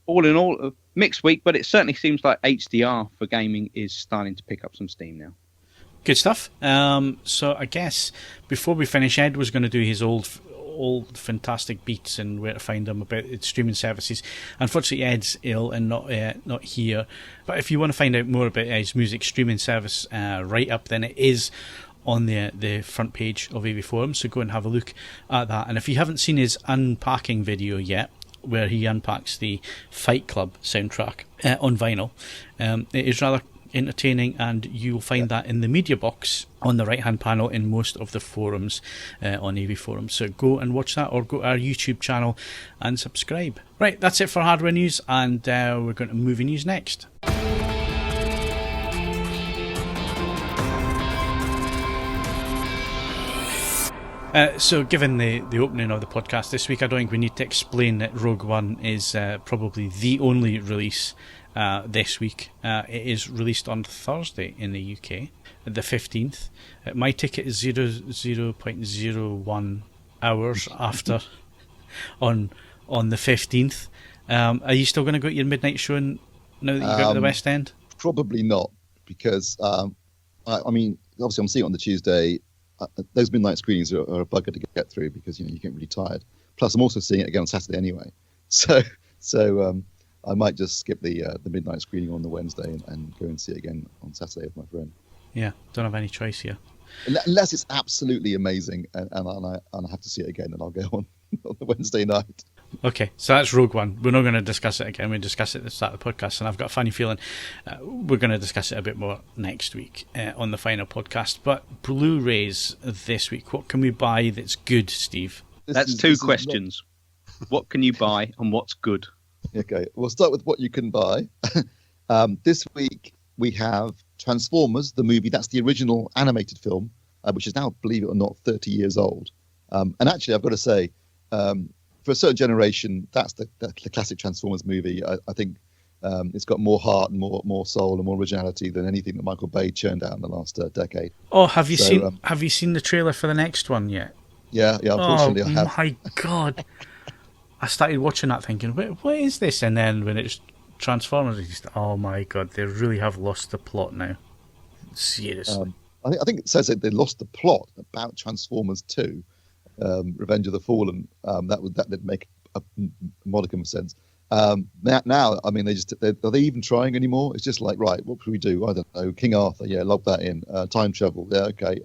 all in all, a mixed week, but it certainly seems like HDR for gaming is starting to pick up some steam now. Good stuff. So I guess before we finish, Ed was going to do his old fantastic beats and where to find them about streaming services. Unfortunately, Ed's ill and not here. But if you want to find out more about his music streaming service write-up, then it is on the front page of AVForums, so go and have a look at that. And if you haven't seen his unpacking video yet, where he unpacks the Fight Club soundtrack on vinyl, it is rather entertaining, and you'll find that in the media box on the right hand panel in most of the forums on AVForums. So go and watch that, or go to our YouTube channel and subscribe. Right, that's it for hardware news, and we're going to movie news next. So given the opening of the podcast this week, I don't think we need to explain that Rogue One is probably the only release this week. It is released on Thursday in the UK, the 15th. My ticket is 0.01 hours after on the 15th. Are you still going to go to your midnight show now that you go to the West End? Probably not, because I mean, obviously I'm seeing it on the Tuesday. Those midnight screenings are a bugger to get through, because you get really tired. Plus, I'm also seeing it again on Saturday anyway, so I might just skip the midnight screening on the Wednesday and go and see it again on Saturday with my friend. Yeah, don't have any choice here. Unless it's absolutely amazing, and I have to see it again, and I'll go on the Wednesday night. Okay, so that's Rogue One. We're not going to discuss it again. We discussed it at the start of the podcast, and I've got a funny feeling we're going to discuss it a bit more next week on the final podcast. But Blu-rays this week, what can we buy that's good, Steve? That's two questions. What can you buy and what's good? Okay, we'll start with what you can buy. This week we have Transformers, the movie. That's the original animated film, which is now, believe it or not, 30 years old. And actually, I've got to say, for a certain generation, that's the classic Transformers movie. I think it's got more heart and more soul and more originality than anything that Michael Bay churned out in the last decade. Oh, have you seen the trailer for the next one yet? Yeah. Unfortunately, I have. Oh my God! I started watching that thinking, what is this? And then when it's Transformers, oh my God, they really have lost the plot now. Seriously. I think it says that they lost the plot about Transformers 2. Revenge of the Fallen. That did make a modicum of sense. Now, I mean, are they even trying anymore? It's just like, right, what should we do? I don't know. King Arthur, yeah, log that in. Time travel, yeah, okay.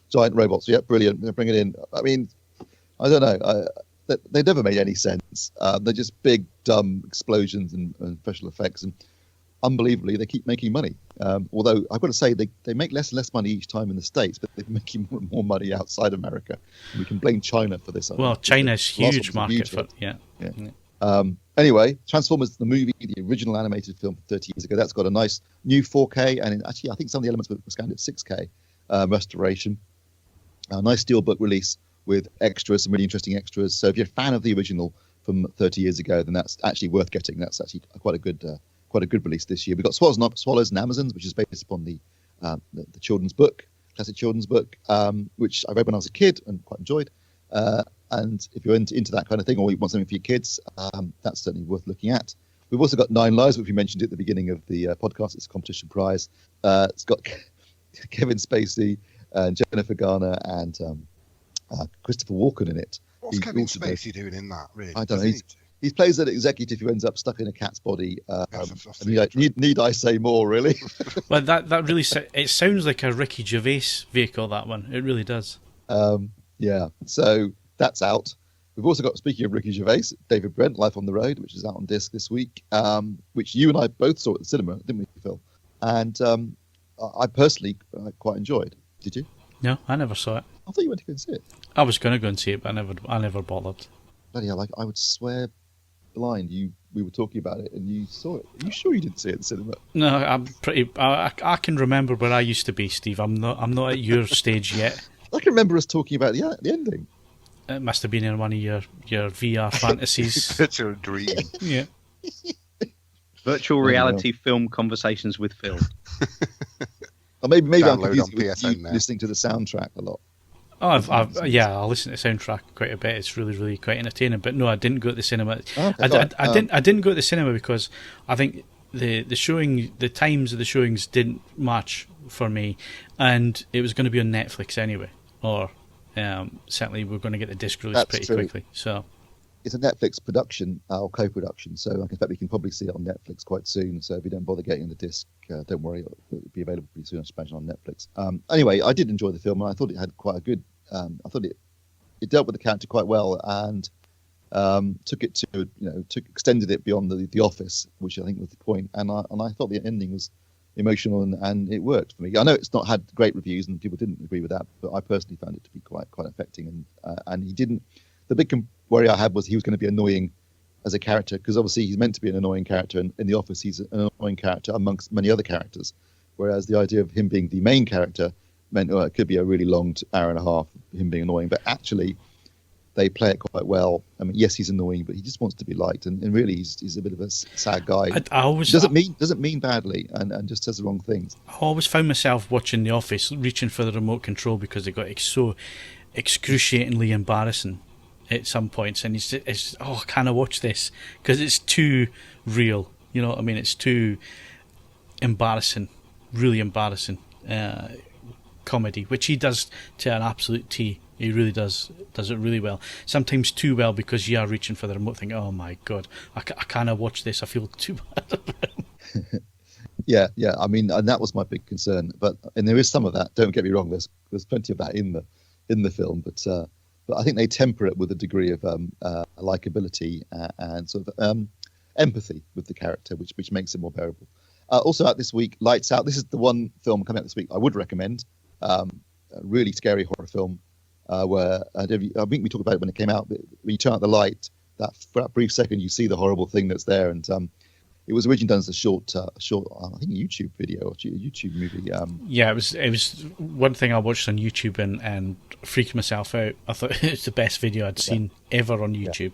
Giant robots, yeah, brilliant. Bring it in. I mean, I don't know. They never made any sense. They're just big, dumb explosions and special effects, and unbelievably, they keep making money. Although I've got to say, they make less and less money each time in the States, but they're making more and more money outside America. And we can blame China for this. Well, China's huge market for it. Yeah. Anyway, Transformers, the movie, the original animated film 30 years ago, that's got a nice new 4K, and actually, I think some of the elements were scanned at 6K restoration. A nice steelbook release with extras, some really interesting extras. So if you're a fan of the original from 30 years ago, then that's actually worth getting. That's actually quite a good release this year. We've got Swallows and Amazons, which is based upon the children's book, classic children's book, which I read when I was a kid and quite enjoyed. And if you're into that kind of thing, or you want something for your kids, that's certainly worth looking at. We've also got 9 Lives, which we mentioned at the beginning of the podcast. It's a competition prize. It's got Kevin Spacey and Jennifer Garner and Christopher Walken in it. What's Kevin Spacey doing in that, really? I don't know. He plays an executive who ends up stuck in a cat's body. Need I say more, really? Well, that really it sounds like a Ricky Gervais vehicle, that one. It really does. Yeah, so that's out. We've also got, speaking of Ricky Gervais, David Brent, Life on the Road, which is out on disc this week, which you and I both saw at the cinema, didn't we, Phil? And I personally quite enjoyed. Did you? No, I never saw it. I thought you went to go and see it. I was going to go and see it, but I never bothered. Bloody hell, I would swear blind we were talking about it and you saw it. Are you sure you didn't see it at the cinema? No, I'm pretty. I can remember where I used to be, Steve. I'm not at your stage yet. I can remember us talking about the ending. It must have been in one of your VR fantasies. Virtual dream. Yeah. Virtual reality film conversations with Phil. Or maybe I'm Download confused on with PSN you now. listening to the soundtrack a lot. Oh, I listen to the soundtrack quite a bit. It's really, really quite entertaining. But no, I didn't go to the cinema. Okay, I didn't go to the cinema because I think the times of the showings didn't match for me, and it was going to be on Netflix anyway, or certainly we're going to get the disc release pretty quickly. So it's a Netflix production or co-production, so I expect we can probably see it on Netflix quite soon. So if you don't bother getting the disc, don't worry, it'll be available pretty soon, I imagine, on Netflix. Anyway, I did enjoy the film, and I thought it had quite a good. I thought it dealt with the character quite well, and extended it beyond the Office, which I think was the point. And I thought the ending was emotional and it worked for me. I know it's not had great reviews and people didn't agree with that, but I personally found it to be quite affecting. And he didn't. The big worry I had was he was going to be annoying as a character, because obviously he's meant to be an annoying character, and in The Office he's an annoying character amongst many other characters, whereas the idea of him being the main character meant it could be a really long hour and a half of him being annoying. But actually they play it quite well. I mean, yes, he's annoying, but he just wants to be liked, and really he's a bit of a sad guy. Doesn't mean badly, and just says the wrong things. I always found myself watching The Office reaching for the remote control because it got so excruciatingly embarrassing at some points, and can I watch this? Because it's too real, you know what I mean? It's too embarrassing, really embarrassing comedy, which he does to an absolute T. He really does it really well. Sometimes too well, because you are reaching for the remote thing. Oh my God, I can't watch this. I feel too bad about him. Yeah. I mean, and that was my big concern. And there is some of that. Don't get me wrong. There's plenty of that in the film, but but I think they temper it with a degree of likability and sort of empathy with the character, which makes it more bearable. Also out this week, Lights Out. This is the one film coming out this week I would recommend. A really scary horror film where I think we talked about it when it came out. But when you turn out the light, for that brief second, you see the horrible thing that's there. And it was originally done as a short, I think, YouTube video or YouTube movie. Yeah, it was one thing I watched on YouTube and freaked myself out. I thought it was the best video I'd seen ever on YouTube.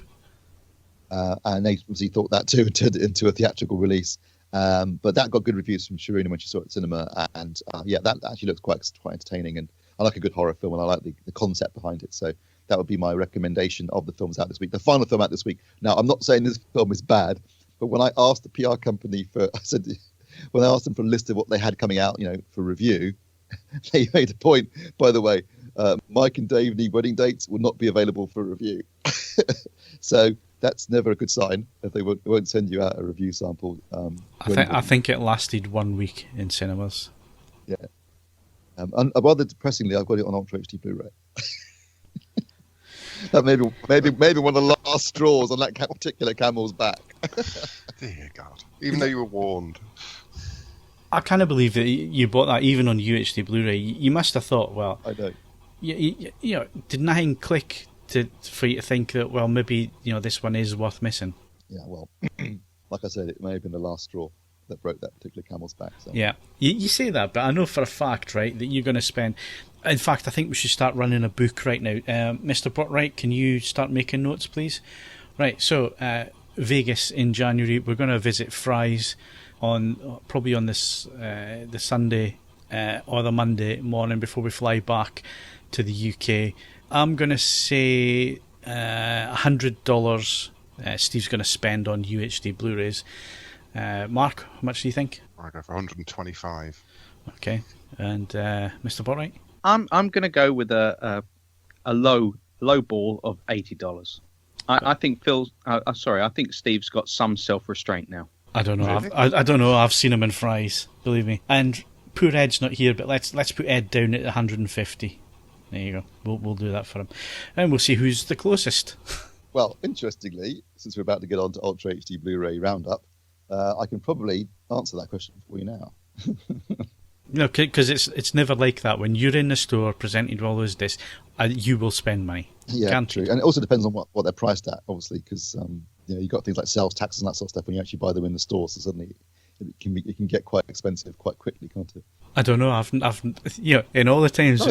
Yeah. And they obviously thought that too and turned it into a theatrical release. But that got good reviews from Sharina when she saw it at cinema. And that actually looks quite entertaining. And I like a good horror film, and I like the concept behind it. So that would be my recommendation of the films out this week. The final film out this week. Now, I'm not saying this film is bad, but when I asked the PR company when I asked them for a list of what they had coming out, for review, they made a point, by the way, Mike and Dave need wedding dates will not be available for review. So that's never a good sign if they won't send you out a review sample. I think it lasted 1 week in cinemas. Yeah. And rather depressingly, I've got it on Ultra HD Blu-ray. That maybe one of the last straws on that particular camel's back. Dear God! Even though you were warned. I kind of believe that you bought that even on UHD Blu-ray. You must have thought, well, I know. Did nothing click for you to think that, well, maybe this one is worth missing? Yeah, well, like I said, it may have been the last straw that broke that particular camel's back. So. Yeah, you say that, but I know for a fact, right, that you're going to spend. In fact, I think we should start running a book right now. Mr. Botwright, can you start making notes, please? Right, so Vegas in January. We're going to visit Fry's probably on this the Sunday or the Monday morning before we fly back to the UK. I'm going to say $100 Steve's going to spend on UHD Blu-rays. Mark, how much do you think? I go for 125. Okay, and Mr. Botwright? I'm going to go with a low ball of $80. I think I think Steve's got some self-restraint now. I don't know. Really? I don't know. I've seen him in Fry's, believe me. And poor Ed's not here, but let's put Ed down at 150. There you go. We'll do that for him, and we'll see who's the closest. Well, interestingly, since we're about to get on to Ultra HD Blu-ray Roundup, I can probably answer that question for you now. Because it's never like that. When you're in the store presented with all those discs, you will spend money. Yeah, true. And it also depends on what they're priced at, obviously, because you've got things like sales taxes and that sort of stuff when you actually buy them in the store. So suddenly it can get quite expensive quite quickly, can't it? I don't know. I've in all the times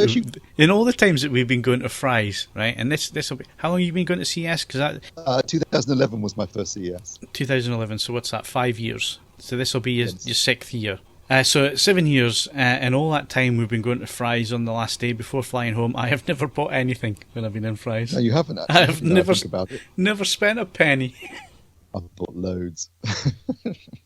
that we've been going to Fry's, right? And this will be, how long have you been going to CES? Because 2011 was my first CES. 2011. So what's that? 5 years. So this will be your sixth year. So 7 years, and all that time we've been going to Fry's on the last day before flying home. I have never bought anything when I've been in Fry's. No, you haven't. Actually. I have never spent a penny. I've bought loads.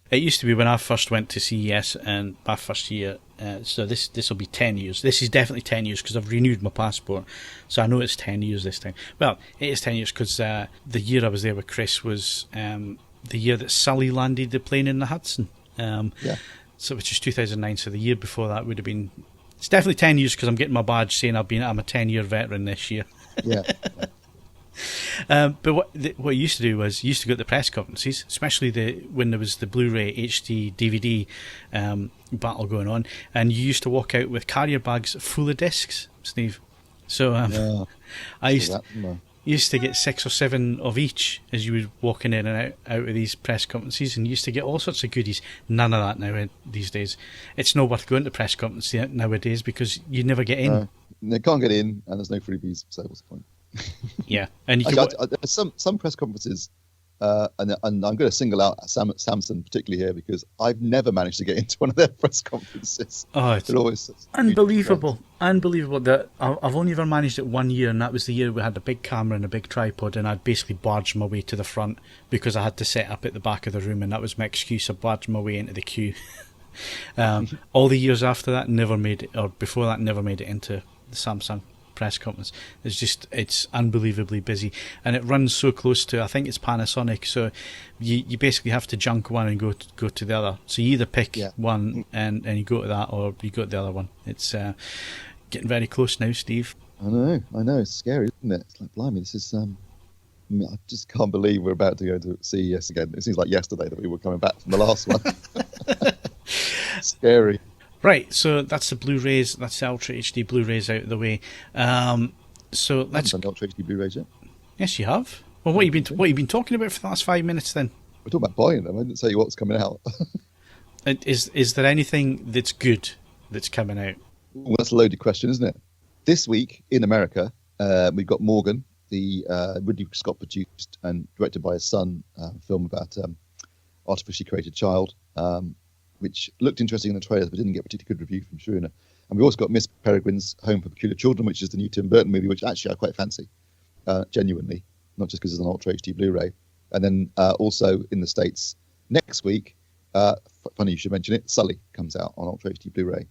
It used to be when I first went to CES and my first year. So this will be 10 years. This is definitely 10 years because I've renewed my passport. So I know it's 10 years this time. Well, it is 10 years because the year I was there with Chris was the year that Sully landed the plane in the Hudson. Yeah. So which is 2009. So the year before that would have been. It's definitely 10 years because I'm getting my badge saying I'm a 10-year veteran this year. Yeah. But what you used to do was you used to go to the press conferences, especially when there was the Blu-ray HD DVD battle going on, and you used to walk out with carrier bags full of discs, Steve. So I used to get 6 or 7 of each as you were walking in and out of these press conferences, and you used to get all sorts of goodies. None of that now these days. It's not worth going to press conferences nowadays because you never get in. They can't get in, and there's no freebies, so what's the point? Yeah, and some press conferences, and I'm going to single out Samsung particularly here because I've never managed to get into one of their press conferences. Oh, it's always unbelievable! That I've only ever managed it 1 year, and that was the year we had a big camera and a big tripod, and I'd basically barged my way to the front because I had to set up at the back of the room, and that was my excuse. I barged my way into the queue. All the years after that, never made it into the Samsung press conference. It's unbelievably busy, and it runs so close to, I think it's Panasonic, so you basically have to junk one and go to the other. So you either pick one and you go to that, or you go to the other one. It's getting very close now, Steve. I know. It's scary, isn't it? It's like, blimey, this is. I just can't believe we're about to go to CES again. It seems like yesterday that we were coming back from the last one. Scary. Right, so that's the Blu-rays, that's the Ultra HD Blu-rays out of the way. So let's. Done the Ultra HD Blu-rays yet? Yes, you have. Well, what have you been talking about for the last 5 minutes then? We're talking about buying them. I didn't say what's coming out. Is there anything that's good that's coming out? Well, that's a loaded question, isn't it? This week in America, we've got Morgan, the Ridley Scott produced and directed by his son film about artificially created child, which looked interesting in the trailers but didn't get a particularly good review from Schroeder. And we've also got Miss Peregrine's Home for Peculiar Children, which is the new Tim Burton movie, which actually I quite fancy, genuinely, not just because it's an Ultra HD Blu-ray. And then also in the States next week, funny you should mention it, Sully comes out on Ultra HD Blu-ray,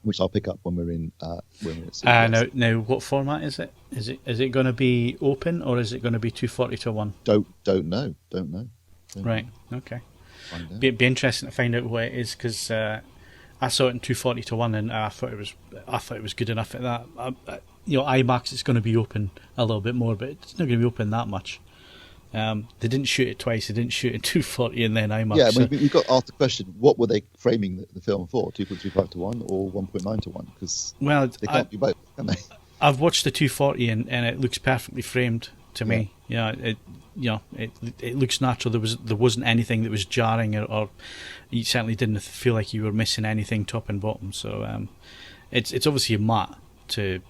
which I'll pick up when we're in. Now, what format is it? Is it going to be open or is it going to be 240:1? Don't know. Right. Okay. Be interesting to find out what it is because I saw it in 240:1 and I thought it was good enough at that. IMAX is going to be open a little bit more, but it's not going to be open that much. They didn't shoot it twice. They didn't shoot it in 240 and then IMAX. Yeah, we got asked the question: what were they framing the film for? 2.35:1 or 1.9:1? Because they can't be both, can they? I've watched the 240 and it looks perfectly framed to me. Yeah, it looks natural. There wasn't anything that was jarring or you certainly didn't feel like you were missing anything top and bottom. So it's obviously a matte to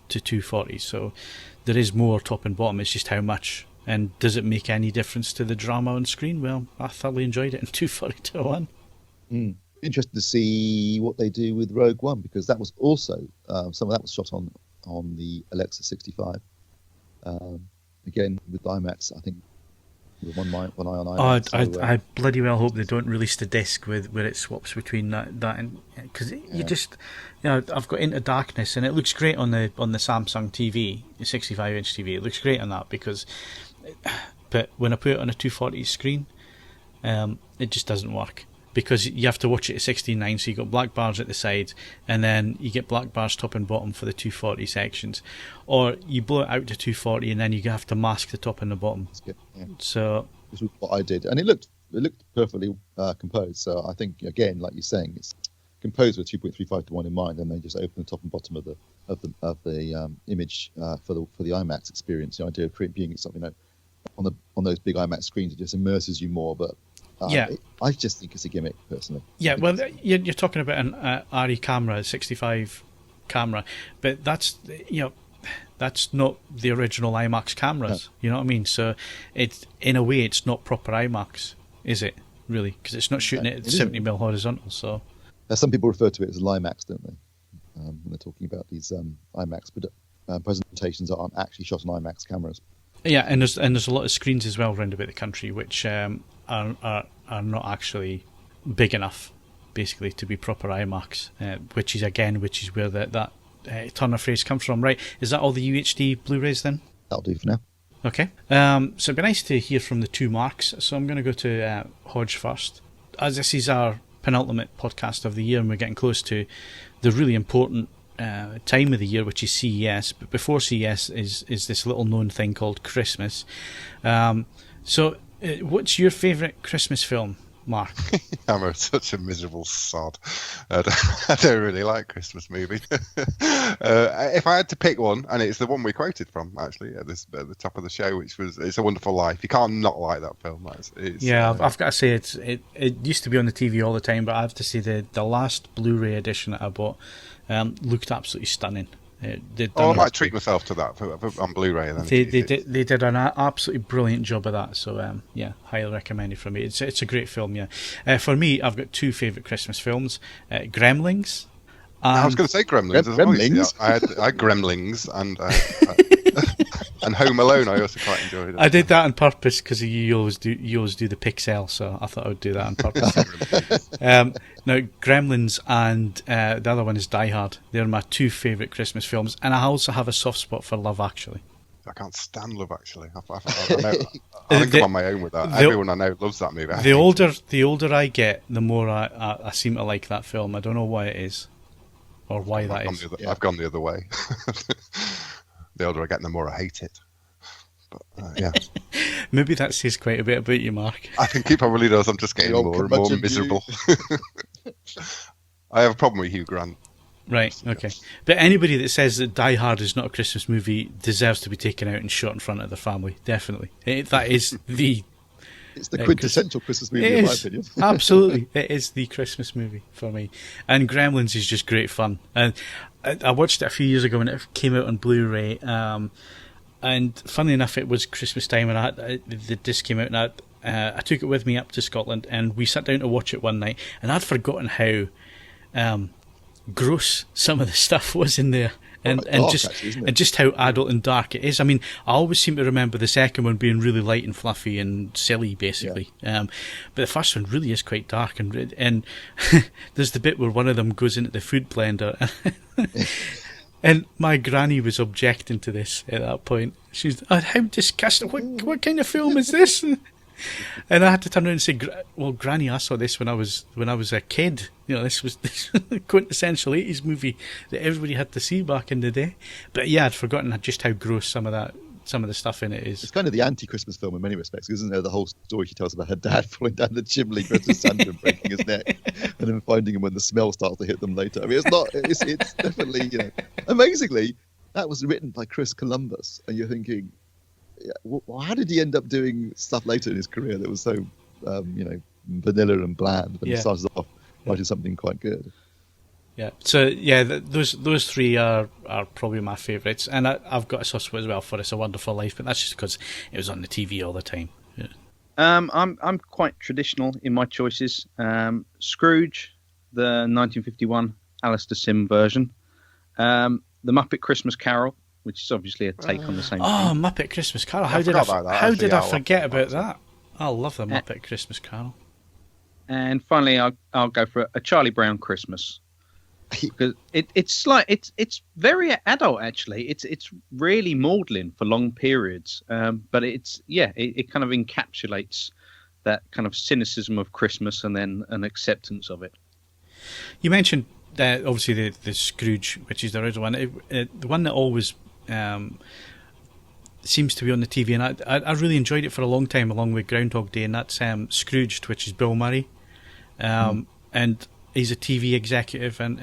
240. So there is more top and bottom. It's just how much. And does it make any difference to the drama on screen? Well, I thoroughly enjoyed it in 240:1. Interested to see what they do with Rogue One, because that was also some of that was shot on the Alexa 65. Again with IMAX, I think with one eye on IMAX. I bloody well hope they don't release the disc where it swaps between that and because I've got Into Darkness and it looks great on the Samsung TV, the 65-inch TV. It looks great on that but when I put it on a 240 screen, it just doesn't work. Because you have to watch it at 16:9, so you got black bars at the sides, and then you get black bars top and bottom for the 240 sections, or you blow it out to 240 and then you have to mask the top and the bottom. That's good, yeah. So this was what I did, and it looked perfectly composed. So I think again, like you're saying, it's composed with 2.35:1 in mind, and they just open the top and bottom of the image for the IMAX experience. The idea of being something on those big IMAX screens, it just immerses you more, but. I just think it's a gimmick, personally. Yeah, well, you're talking about an RE camera, a 65 camera, but that's not the original IMAX cameras. No. You know what I mean? So in a way, it's not proper IMAX, is it? Really, because it's not shooting it at 70mm horizontal. So some people refer to it as Limax, don't they? When they're talking about these IMAX presentations that aren't actually shot on IMAX cameras. Yeah, and there's a lot of screens as well around about the country which are not actually big enough, basically, to be proper IMAX, which is where that turn of phrase comes from. Right, is that all the UHD Blu-rays then? That'll do for now. Okay, so it'd be nice to hear from the two Marks, so I'm going to go to Hodge first. As this is our penultimate podcast of the year and we're getting close to the really important time of the year, which is CES, but before CES is this little known thing called Christmas. So what's your favourite Christmas film, Mark? I'm such a miserable sod. I don't really like Christmas movies. If I had to pick one, and it's the one we quoted from actually at the top of the show, which was "It's a Wonderful Life." You can't not like that film. I've got to say it used to be on the TV all the time, but I have to say the last Blu-ray edition that I bought looked absolutely stunning. I might treat myself to that on Blu-ray. Then they did an absolutely brilliant job of that. So highly recommended from me. It's a great film. Yeah, for me, I've got two favourite Christmas films: Gremlins. I was going to say Gremlins. Gremlins. I had Gremlins and Home Alone. I also quite enjoyed it. I did that on purpose because you always do the Pixel, so I thought I would do that on purpose. Now, Gremlins and the other one is Die Hard. They're my two favourite Christmas films, and I also have a soft spot for Love Actually. I can't stand Love Actually. I think I'm on my own with that. Everyone I know loves that movie. The older I get, the more I seem to like that film. I don't know why it is. or why that is. I've gone the other way. The older I get, the more I hate it. But, yeah. Maybe that says quite a bit about you, Mark. I think it probably does. I'm just getting more and more miserable. I have a problem with Hugh Grant. Right, okay. But anybody that says that Die Hard is not a Christmas movie deserves to be taken out and shot in front of their family, definitely. That is the... It's the quintessential Christmas movie, in my opinion. Absolutely. It is the Christmas movie for me. And Gremlins is just great fun. And I watched it a few years ago when it came out on Blu-ray. And funnily enough, it was Christmas time, and the disc came out, and I took it with me up to Scotland, and we sat down to watch it one night, and I'd forgotten how gross some of the stuff was in there. And just how adult and dark it is. I mean, I always seem to remember the second one being really light and fluffy and silly, basically. Yeah. But the first one really is quite dark, and there's the bit where one of them goes into the food blender, and my granny was objecting to this at that point. She's, "Oh, how disgusting! What kind of film is this?" And I had to turn around and say, "Well, Granny, I saw this when I was a kid. You know, this was the quintessential 80s movie that everybody had to see back in the day." But yeah, I'd forgotten just how gross some of the stuff in it is. It's kind of the anti-Christmas film in many respects, isn't there? The whole story she tells about her dad falling down the chimney, dressed as Santa and breaking his neck, and then finding him when the smell starts to hit them later. I mean, it's definitely, you know, amazingly, that was written by Chris Columbus, and you're thinking, well, how did he end up doing stuff later in his career that was so, you know, vanilla and bland? But he started off writing something quite good. Yeah. So yeah, those three are probably my favourites, and I've got a soft spot as well for It's a Wonderful Life, but that's just because it was on the TV all the time. Yeah. I'm quite traditional in my choices. Scrooge, the 1951 Alistair Sim version, The Muppet Christmas Carol, which is obviously a take on the same thing. Muppet Christmas Carol. How did I forget about that? I love the Muppet Christmas Carol. And finally, I'll go for a Charlie Brown Christmas, because it's very adult, actually. It's really maudlin for long periods, but it kind of encapsulates that kind of cynicism of Christmas and then an acceptance of it. You mentioned obviously the Scrooge, which is the original one, the one that always seems to be on the TV, and I really enjoyed it for a long time along with Groundhog Day, and that's Scrooged, which is Bill Murray, and he's a TV executive, and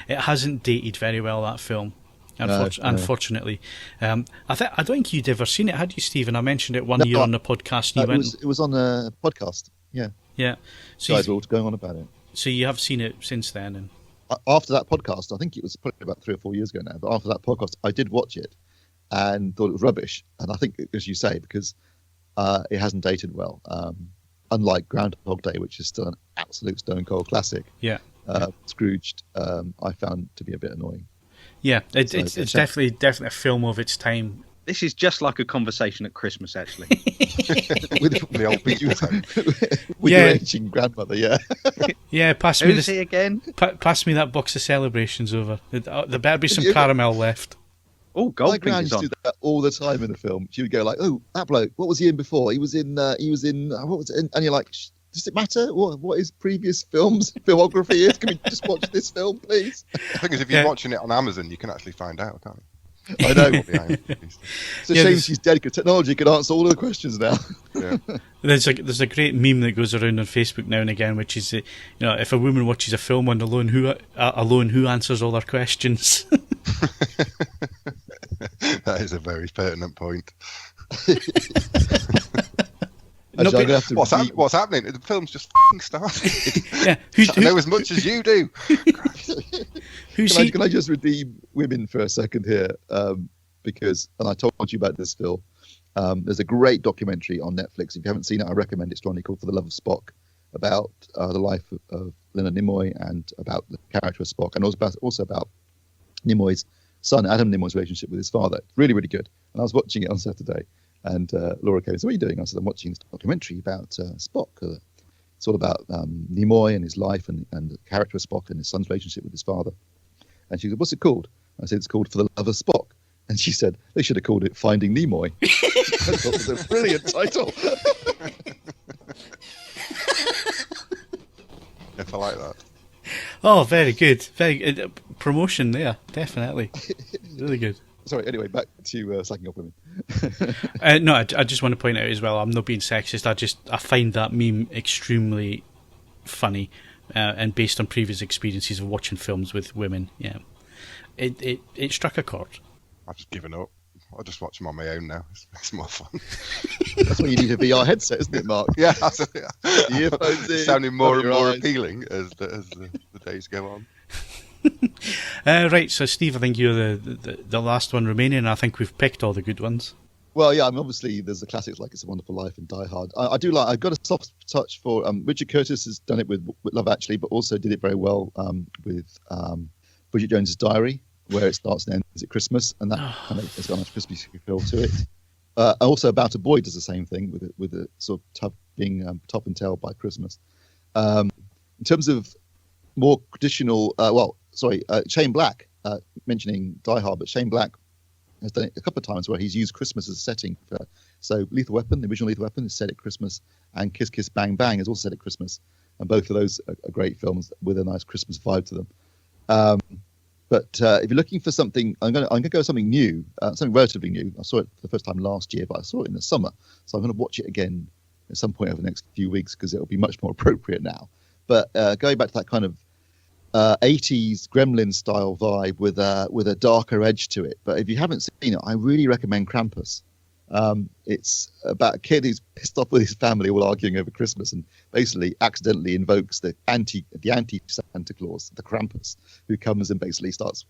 it hasn't dated very well, that film, unfortunately. I don't think you'd ever seen it, had you, Stephen? I mentioned it one year on the podcast. It was on a podcast, yeah. So guys were all going on about it. So you have seen it since then? And after that podcast, I think it was probably about 3 or 4 years ago now, but after that podcast, I did watch it and thought it was rubbish. And I think, as you say, because it hasn't dated well, unlike Groundhog Day, which is still an absolute stone cold classic. Yeah. Scrooged, I found to be a bit annoying. Yeah, it's definitely a film of its time. This is just like a conversation at Christmas, actually. with the old people. With your aging grandmother, yeah. Yeah, pass me he again? Pass me that box of Celebrations over. There better be some caramel left. Oh, Gold My gran used to do that all the time in the film. She would go like, "Oh, that bloke, what was he in before? He was in what was it?" And you're like, "Does it matter what his previous filmography is? Can we just watch this film, please?" The thing is, if you're watching it on Amazon, you can actually find out, can't you? I know. It's a shame she's dead, because technology could answer all of the questions now. Yeah. There's a great meme that goes around on Facebook now and again, which is, if a woman watches a film on Alone, who answers all her questions? That is a very pertinent point. What's happening? The film's just started. Yeah, I know as much as you do. Can I just redeem women for a second here? Because, and I told you about this, Phil. There's a great documentary on Netflix. If you haven't seen it, I recommend it strongly, called For the Love of Spock, about the life of Leonard Nimoy and about the character of Spock, and also about Nimoy's son, Adam Nimoy's relationship with his father. It's really, really good. And I was watching it on Saturday, and Laura came and said, "What are you doing?" I said, "I'm watching this documentary about Spock. It's all about Nimoy and his life and the character of Spock and his son's relationship with his father." And she said, "What's it called?" I said, "It's called For the Love of Spock." And she said, "They should have called it Finding Nimoy." I thought it was a brilliant title. If I like that. Oh, very good. Very good. promotion there, definitely. Really good. Sorry, anyway, back to sucking up women. No, I just want to point out as well, I'm not being sexist, I find that meme extremely funny, and based on previous experiences of watching films with women, it struck a chord. I've just given up. I'll just watch them on my own now. It's more fun. That's why you need a VR headset, isn't it, Mark? Yeah, earphones in, sounding more and more eyes. appealing as the days go on. Right, so Steve, I think you're the last one remaining. I think we've picked all the good ones. Well, yeah, obviously there's the classics like It's a Wonderful Life and Die Hard. I've got a soft touch for Richard Curtis has done it with Love Actually, but also did it very well with Bridget Jones's Diary, where it starts and ends at Christmas, and that kind of has got a nice Christmas feel to it. Also, About a Boy does the same thing with a sort of being top and tail by Christmas. In terms of more traditional, Shane Black, mentioning Die Hard, but Shane Black has done it a couple of times where he's used Christmas as a setting for. So Lethal Weapon, the original Lethal Weapon, is set at Christmas, and Kiss Kiss Bang Bang is also set at Christmas, and both of those are great films with a nice Christmas vibe to them. But if you're looking for something, I'm going to go something new, something relatively new. I saw it for the first time last year, but I saw it in the summer, so I'm going to watch it again at some point over the next few weeks because it'll be much more appropriate now. But going back to that kind of 80s Gremlin style vibe with a darker edge to it. But if you haven't seen it, I really recommend Krampus. It's about a kid who's pissed off with his family all arguing over Christmas and basically accidentally invokes the anti Santa Claus, the Krampus, who comes and basically starts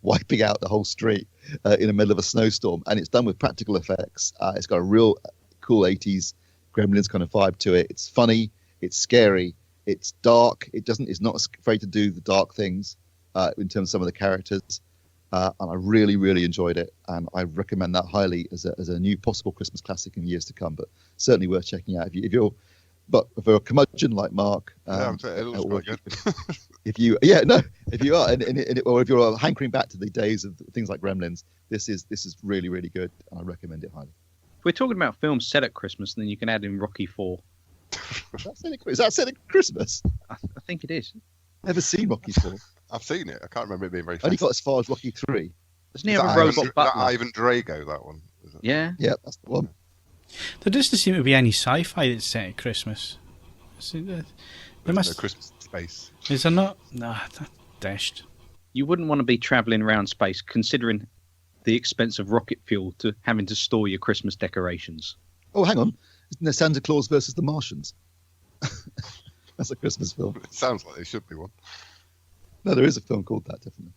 wiping out the whole street in the middle of a snowstorm. And it's done with practical effects. It's got a real cool 80s Gremlins kind of vibe to it. It's funny, it's scary, it's dark. It's not afraid to do the dark things in terms of some of the characters. And I really, really enjoyed it, and I recommend that highly as a new possible Christmas classic in years to come. But certainly worth checking out if you're a curmudgeon like Mark. It looks quite good. if you are, or if you're hankering back to the days of things like Gremlins, this is really, really good, and I recommend it highly. If we're talking about films set at Christmas, then you can add in Rocky IV. Is that set at Christmas? I think it is. Never seen Rocky IV. I've seen it. I can't remember it being very. Only got as far as Rocky 3. Doesn't he have a robot butler? Ivan Drago, that one. Is it? Yeah. Yeah, that's the one. There doesn't seem to be any sci-fi that's set at Christmas. There must. No Christmas space. Is there not? Nah, that's dashed. You wouldn't want to be travelling around space, considering the expense of rocket fuel to having to store your Christmas decorations. Oh, hang on. Isn't there Santa Claus versus the Martians? That's a Christmas film. It sounds like there should be one. No, there is a film called that, definitely.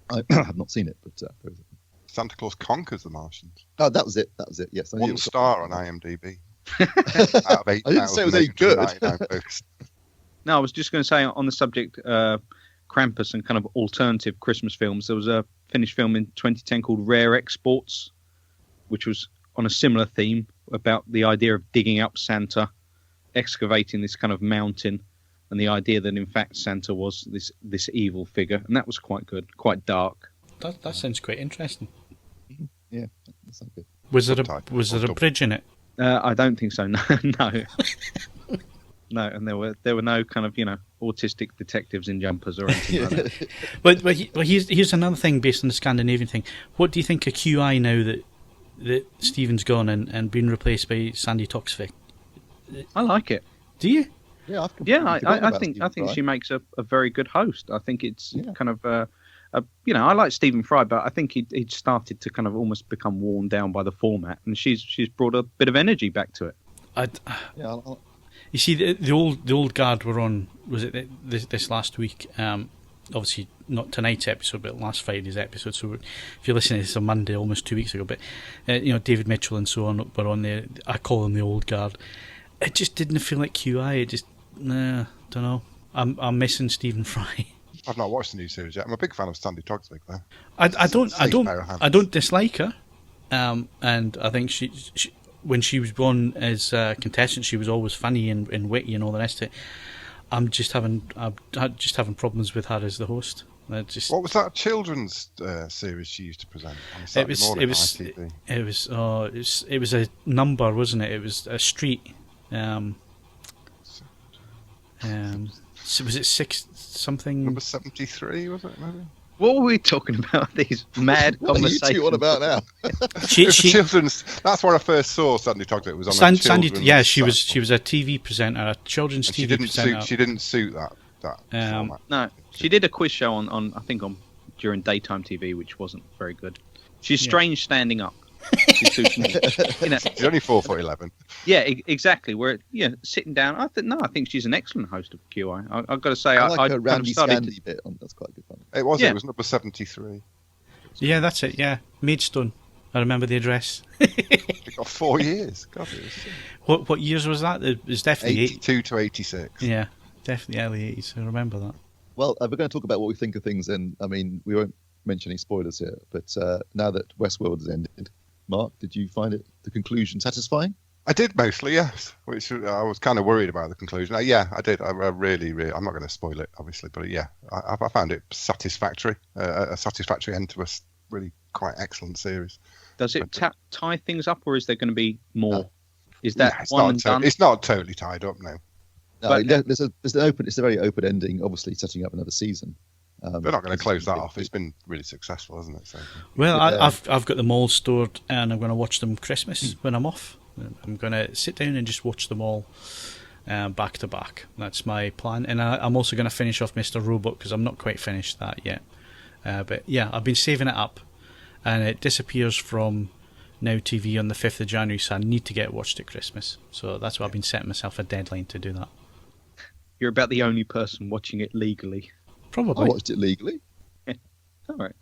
I have not seen it, but there is. Santa Claus Conquers the Martians. Oh, that was it. Yes. 1 star on IMDb. Out of 8, I didn't say it was any good. No, I was just going to say on the subject, Krampus and kind of alternative Christmas films, there was a Finnish film in 2010 called Rare Exports, which was on a similar theme about the idea of digging up Santa, excavating this kind of mountain, and the idea that in fact Santa was this evil figure, and that was quite good, quite dark. That sounds quite interesting. Yeah, that sounds good. Was there a bridge in it? I don't think so. No. No, and there were no kind of autistic detectives in jumpers or anything like that. Well, here's another thing based on the Scandinavian thing. What do you think of QI now that Stephen's gone and been replaced by Sandy Toksvik? I like it. Do you? Yeah, I think she makes a very good host. I think it's kind of I like Stephen Fry, but I think he'd started to kind of almost become worn down by the format, and she's brought a bit of energy back to it. You see, the old guard were on. Was it this last week? Obviously not tonight's episode, but last Friday's episode. So if you're listening to this on Monday, almost 2 weeks ago, but David Mitchell and so on were on there. I call them the old guard. It just didn't feel like QI. It just, don't know. I'm missing Stephen Fry. I've not watched the new series yet. I'm a big fan of Sandy Toksvik, though. I don't dislike her, and I think she when she was born as a contestant, she was always funny and witty and all the rest of it. I'm just having problems with her as the host. What was that children's series she used to present on Saturday morning on ITV? It was a number, wasn't it? It was a street. So was it 6 something? Number 73, was it? Maybe. What were we talking about? These mad conversations. What are you two on about now? Children's. That's where I first saw Sandy Toddler. It was on a Sandy. children's Yeah, she was platform. a TV presenter, a children's TV presenter. She didn't suit that format. No, she did a quiz show on I think during daytime TV, which wasn't very good. She's strange standing up. She's too small. She's only 4'11". Yeah, exactly. Where sitting down, I think she's an excellent host of QI. I've got to say, I like her Randy Scandy bit on. That's quite good fun. It was number 73. Yeah, that's it. Yeah, Maidstone. I remember the address. It got 4 years. God, it was what years was that? It was definitely 82 to 86. Yeah, definitely early 80s. I remember that. Well, we're going to talk about what we think of things, and I mean, we won't mention any spoilers here. But now that Westworld has ended, Mark, did you find the conclusion satisfying? I did mostly, yes. Which I was kind of worried about the conclusion. Yeah, I did. I really, I'm not going to spoil it, obviously, but yeah, I found it satisfactory. A satisfactory end to a really quite excellent series. Does it tie things up, or is there going to be more? No. Is that it's one and done? It's not totally tied up, no. No, but there's an open. It's a very open ending. Obviously, setting up another season. They're not going to close that off. It's been really successful, hasn't it? So. Well, I've got them all stored, and I'm going to watch them Christmas when I'm off. I'm going to sit down and just watch them all back to back. That's my plan. And I'm also going to finish off Mr. Robot because I'm not quite finished that yet. But yeah, I've been saving it up, and it disappears from Now TV on the 5th of January, so I need to get it watched at Christmas. So that's why I've been setting myself a deadline to do that. You're about the only person watching it legally. Probably. I watched it legally. Yeah. All right.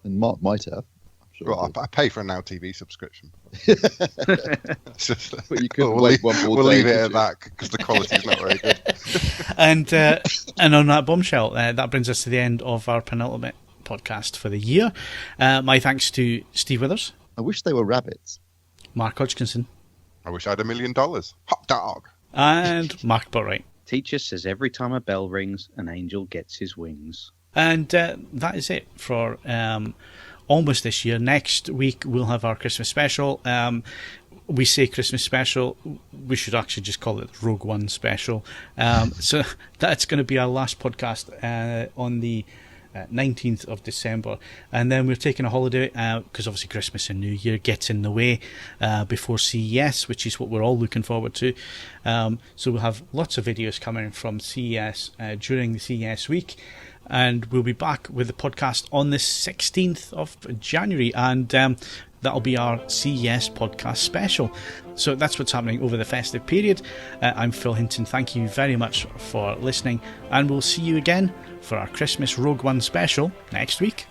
And Mark might have. I'm sure I pay for a Now TV subscription. But you couldn't we'll wait one more we'll day, leave it could at you? that because the quality's not very good. And on that bombshell, that brings us to the end of our penultimate podcast for the year. My thanks to Steve Withers. I wish they were rabbits. Mark Hodgkinson. I wish I had $1 million. Hot dog. And Mark Botwright. Teacher says every time a bell rings, an angel gets his wings. And that is it for almost this year. Next week we'll have our Christmas special. We say Christmas special, we should actually just call it Rogue One special. So that's going to be our last podcast on the 19th of December, and then we're taking a holiday because obviously Christmas and New Year gets in the way before CES, which is what we're all looking forward to. So we'll have lots of videos coming from CES during the CES week, and we'll be back with the podcast on the 16th of January, and that'll be our CES podcast special. So that's what's happening over the festive period. I'm Phil Hinton. Thank you very much for listening, and we'll see you again for our Christmas Rogue One special next week.